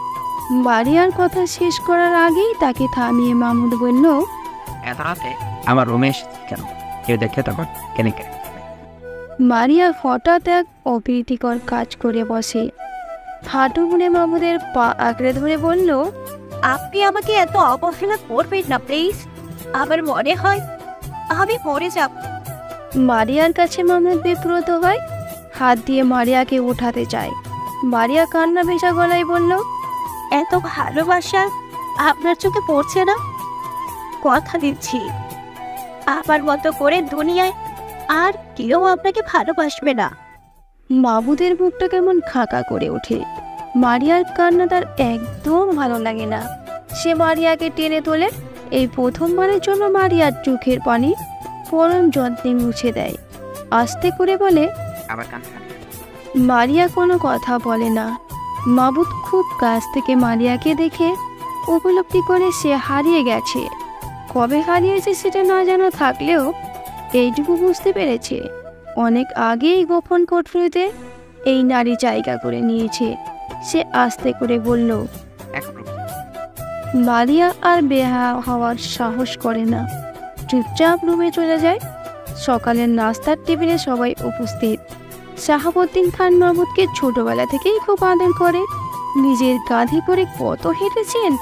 মারিয়ার কথা শেষ করার আগেই তাকে থামিয়ে মাহমুদ বলল, এত রাতে আমার রুমে এসেছি কেন? কেউ দেখলে তখন কেন? মারিয়া হঠাৎ এক অপ্রীতিকর কাজ করে বসে। হাঁটু মুড়ে মাহমুদের পা আঁকড়ে ধরে বলল, আপনি আমাকে এত অবহেলা করবেন না প্লিজ। আমার মনে হয় আমি মরে যাব। মারিয়ার কাছে মাহমুদ বিব্রত হয়, হাত দিয়ে মারিয়াকে উঠাতে চায়। মারিয়া কান্না ভেজা গলায় বলল, এত ভালোবাসা আপনার চোখে পড়ছে না? কথা দিচ্ছি আমার মতো করে দুনিয়ায় আর কেউ আপনাকে ভালোবাসবে না। মাহমুদের মুখটা কেমন খাঁকা করে ওঠে। মারিয়ার কান্না তার একদম ভালো লাগে না। সে মারিয়াকে টেনে তোলে। এই প্রথমবারের জন্য মারিয়ার চোখের পানি পরম যত্নে মুছে দেয়। আস্তে করে বলে, আবার কান্না। মারিয়া কোনো কথা বলে না। মাহমুদ খুব কাছ থেকে মারিয়াকে দেখে উপলব্ধি করে সে হারিয়ে গেছে। কবে হারিয়েছে সেটা না জানা থাকলেও এইটুকু বুঝতে পেরেছে, অনেক আগেই গোপন কোঠরিতে এই নারী জায়গা করে নিয়েছে। সে আস্তে করে বলল, মারিয়া আর বেহা হওয়ার সাহস করে না, চুপচাপ রুমে চলে যায়। সকালের নাস্তার টেবিলে সবাই উপস্থিত। শাহাবুদ্দিন খান মাহমুদকে ছোটবেলা থেকেই খুব আদর করে। নিজের কাঁধে করে কত হেঁটেছেন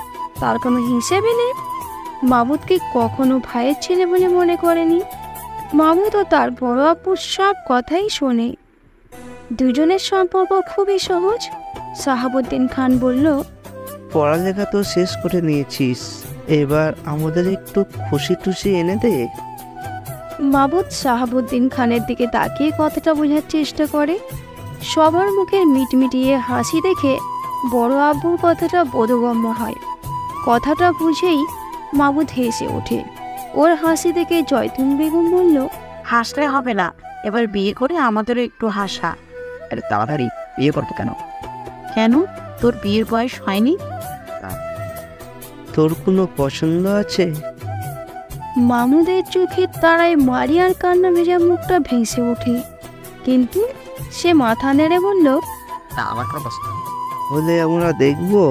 তার কোনো হিসেবে নেই। মাহমুদকে কখনো ভাইয়ের ছেলে বলে মনে করেনি। মাহমুদও তার বড় আপুর সব কথাই শোনে। দুজনের সম্পর্ক খুবই সহজ। শাহাবুদ্দিন খান বলল, পড়ালেখা তো শেষ করে নিয়েছিস, এবার আমাদের একটু খুশি টুসি এনে দে। মাহমুদ শাহাবুদ্দিন খানের দিকে তাকিয়ে কথাটা বোঝার চেষ্টা করে। সবার মুখের মিটমিটিয়ে হাসি দেখে বড় আব্বুর কথাটা বোধগম্য হয়। কথাটা বুঝেই মাহমুদ হেসে ওঠে। ওর হাসি দেখে জয়তুন বেগম বলল, হাসলে হবে না, এবার বিয়ে করে আমাদেরও একটু হাসা। আরে তাড়াতাড়ি বিয়ে করবো কেন? কেন, তোর বিয়ের বয়স হয়নি? তোর কোনো পছন্দ আছে? মাহমুদের চোখের তারায় মারিয়ার কান্না ভেজা মুখটা ভেসে ওঠে, কিন্তু সে মাথা নেড়ে বলল, না, আমার কোনো পছন্দ নেই। হলে আমরা দেখবো।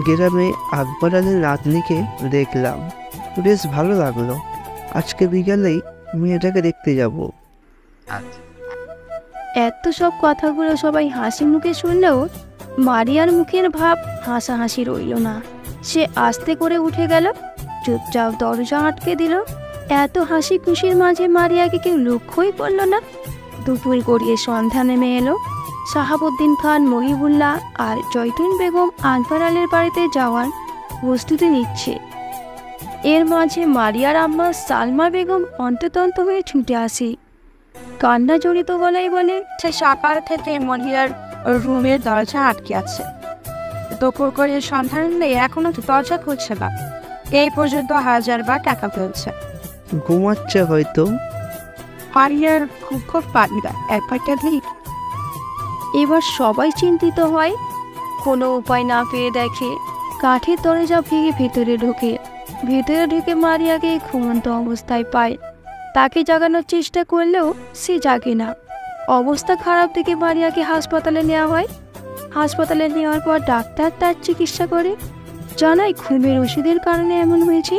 গ্রামে আকবর আলীর নাতনিকে দেখলাম, বেশ ভালো লাগলো। আজকে বিকালেই মেয়েটাকে দেখতে যাব। আচ্ছা। এত সব কথাগুলো সবাই হাসি মুখে শুনলেও মারিয়ার মুখের ভাব হাসাহাসি রইল না। সে আস্তে করে উঠে গেল, চুপচাপ দরজা আটকে দিল। এত হাসি খুশির মাঝে মারিয়াকে কেউ লক্ষ্যই করল না। দুপুর গড়িয়ে সন্ধ্যা নেমে এলো। শাহাবুদ্দিন খান, মহিবুল্লাহ আর জয়তুন বেগম আকবর আলীর বাড়িতে যাওয়ার প্রস্তুতি নিচ্ছে। এর মাঝে মারিয়ার আম্মা সালমা বেগম অন্ততন্ত হয়ে ছুটে আসে। কান্না জড়িত গলায় বলে, সে সকাল থেকে মহিলার রুমের দরজা আটকে আছে। দুপুর করে সন্ধান নেই, এখনো দরজা খুলছে না। এই পর্যন্ত 1000 বার টাকা ফেলছে। ঘুমাচ্ছে হয়তো। মারিয়ার খুব পানি দেয়, একবারটা দিই। এবার সবাই চিন্তিত হয়। কোনো উপায় না পেয়ে দেখে কাঠের দরজা ভেঙে ভেতরে ঢোকে। ভেতরে ঢুকে মারিয়াকে ঘুমন্ত অবস্থায় পায়। তাকে জাগানোর চেষ্টা করলেও সে জাগে না। অবস্থা খারাপ দেখে মারিয়াকে হাসপাতালে নেওয়া হয়। হাসপাতালে নেওয়ার পর ডাক্তার তার চিকিৎসা করে, জানায় ঘুমের ওষুধের কারণে এমন হয়েছে।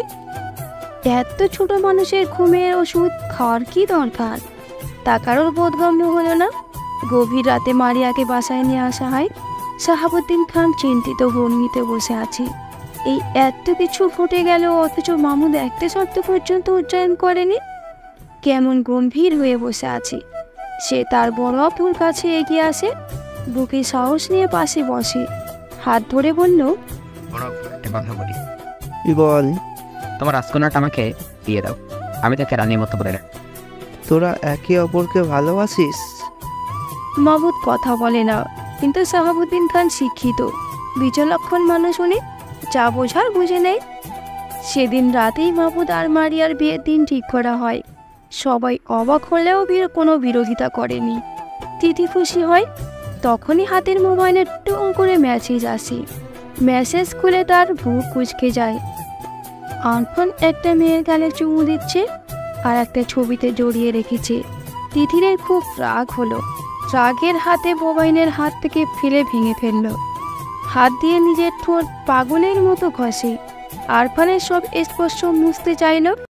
এত ছোট মানুষের ঘুমের ওষুধ খাওয়ার কি দরকার, তা কারোর বোধগম্য হলো না। গভীর রাতে মারিয়াকে বাসায় নিয়ে আসা হয়। শাহাবুদ্দিন খান চিন্তিত ভঙ্গিতে বসে আছে। এই এত কিছু ঘটে গেল, অথচ মামুদ একটা শব্দ পর্যন্ত উচ্চারণ করেনি। কেমন গম্ভীর হয়ে বসে আছে। সে তার বড় আপুর কাছে এগিয়ে আসে, বুকে সাহস নিয়ে পাশে বসে, হাত ধরে বলল, বড় একটা কথা বলি। কি বল? তোমার রাজকন্যাটা আমাকে দিয়ে দাও, আমি তাকে রানীর মতো করে রাখি। তোরা একে অপরকে ভালোবাসিস? মামুদ কথা বলে না, কিন্তু শাহাবুদ্দিন খান শিক্ষিত, বিচক্ষণ মানুষ উনি, যা বোঝার বুঝে নেয়। সেদিন রাতেই মামুদ আর মারিয়ার বিয়ের দিন ঠিক করা হয়। সবাই অবাক হলেও কোনো বিরোধিতা করেনি। তিথি খুশি হয়। তখনই হাতের মোবাইলে টুং করে মেসেজ আসে। মেসেজ খুলে তার বুক কুঁচকে যায়। আরফান একটা মেয়ের গালে চুমু দিচ্ছে আর একটা ছবিতে জড়িয়ে রেখেছে। তিথির খুব রাগ হলো। রাগের হাতে মোবাইলের হাত থেকে ফেলে ভেঙে ফেলল। হাত দিয়ে নিজের ঠোঁট পাগলের মতো ঘষে। আরফানের সব স্পর্শ মুছতে চাইল।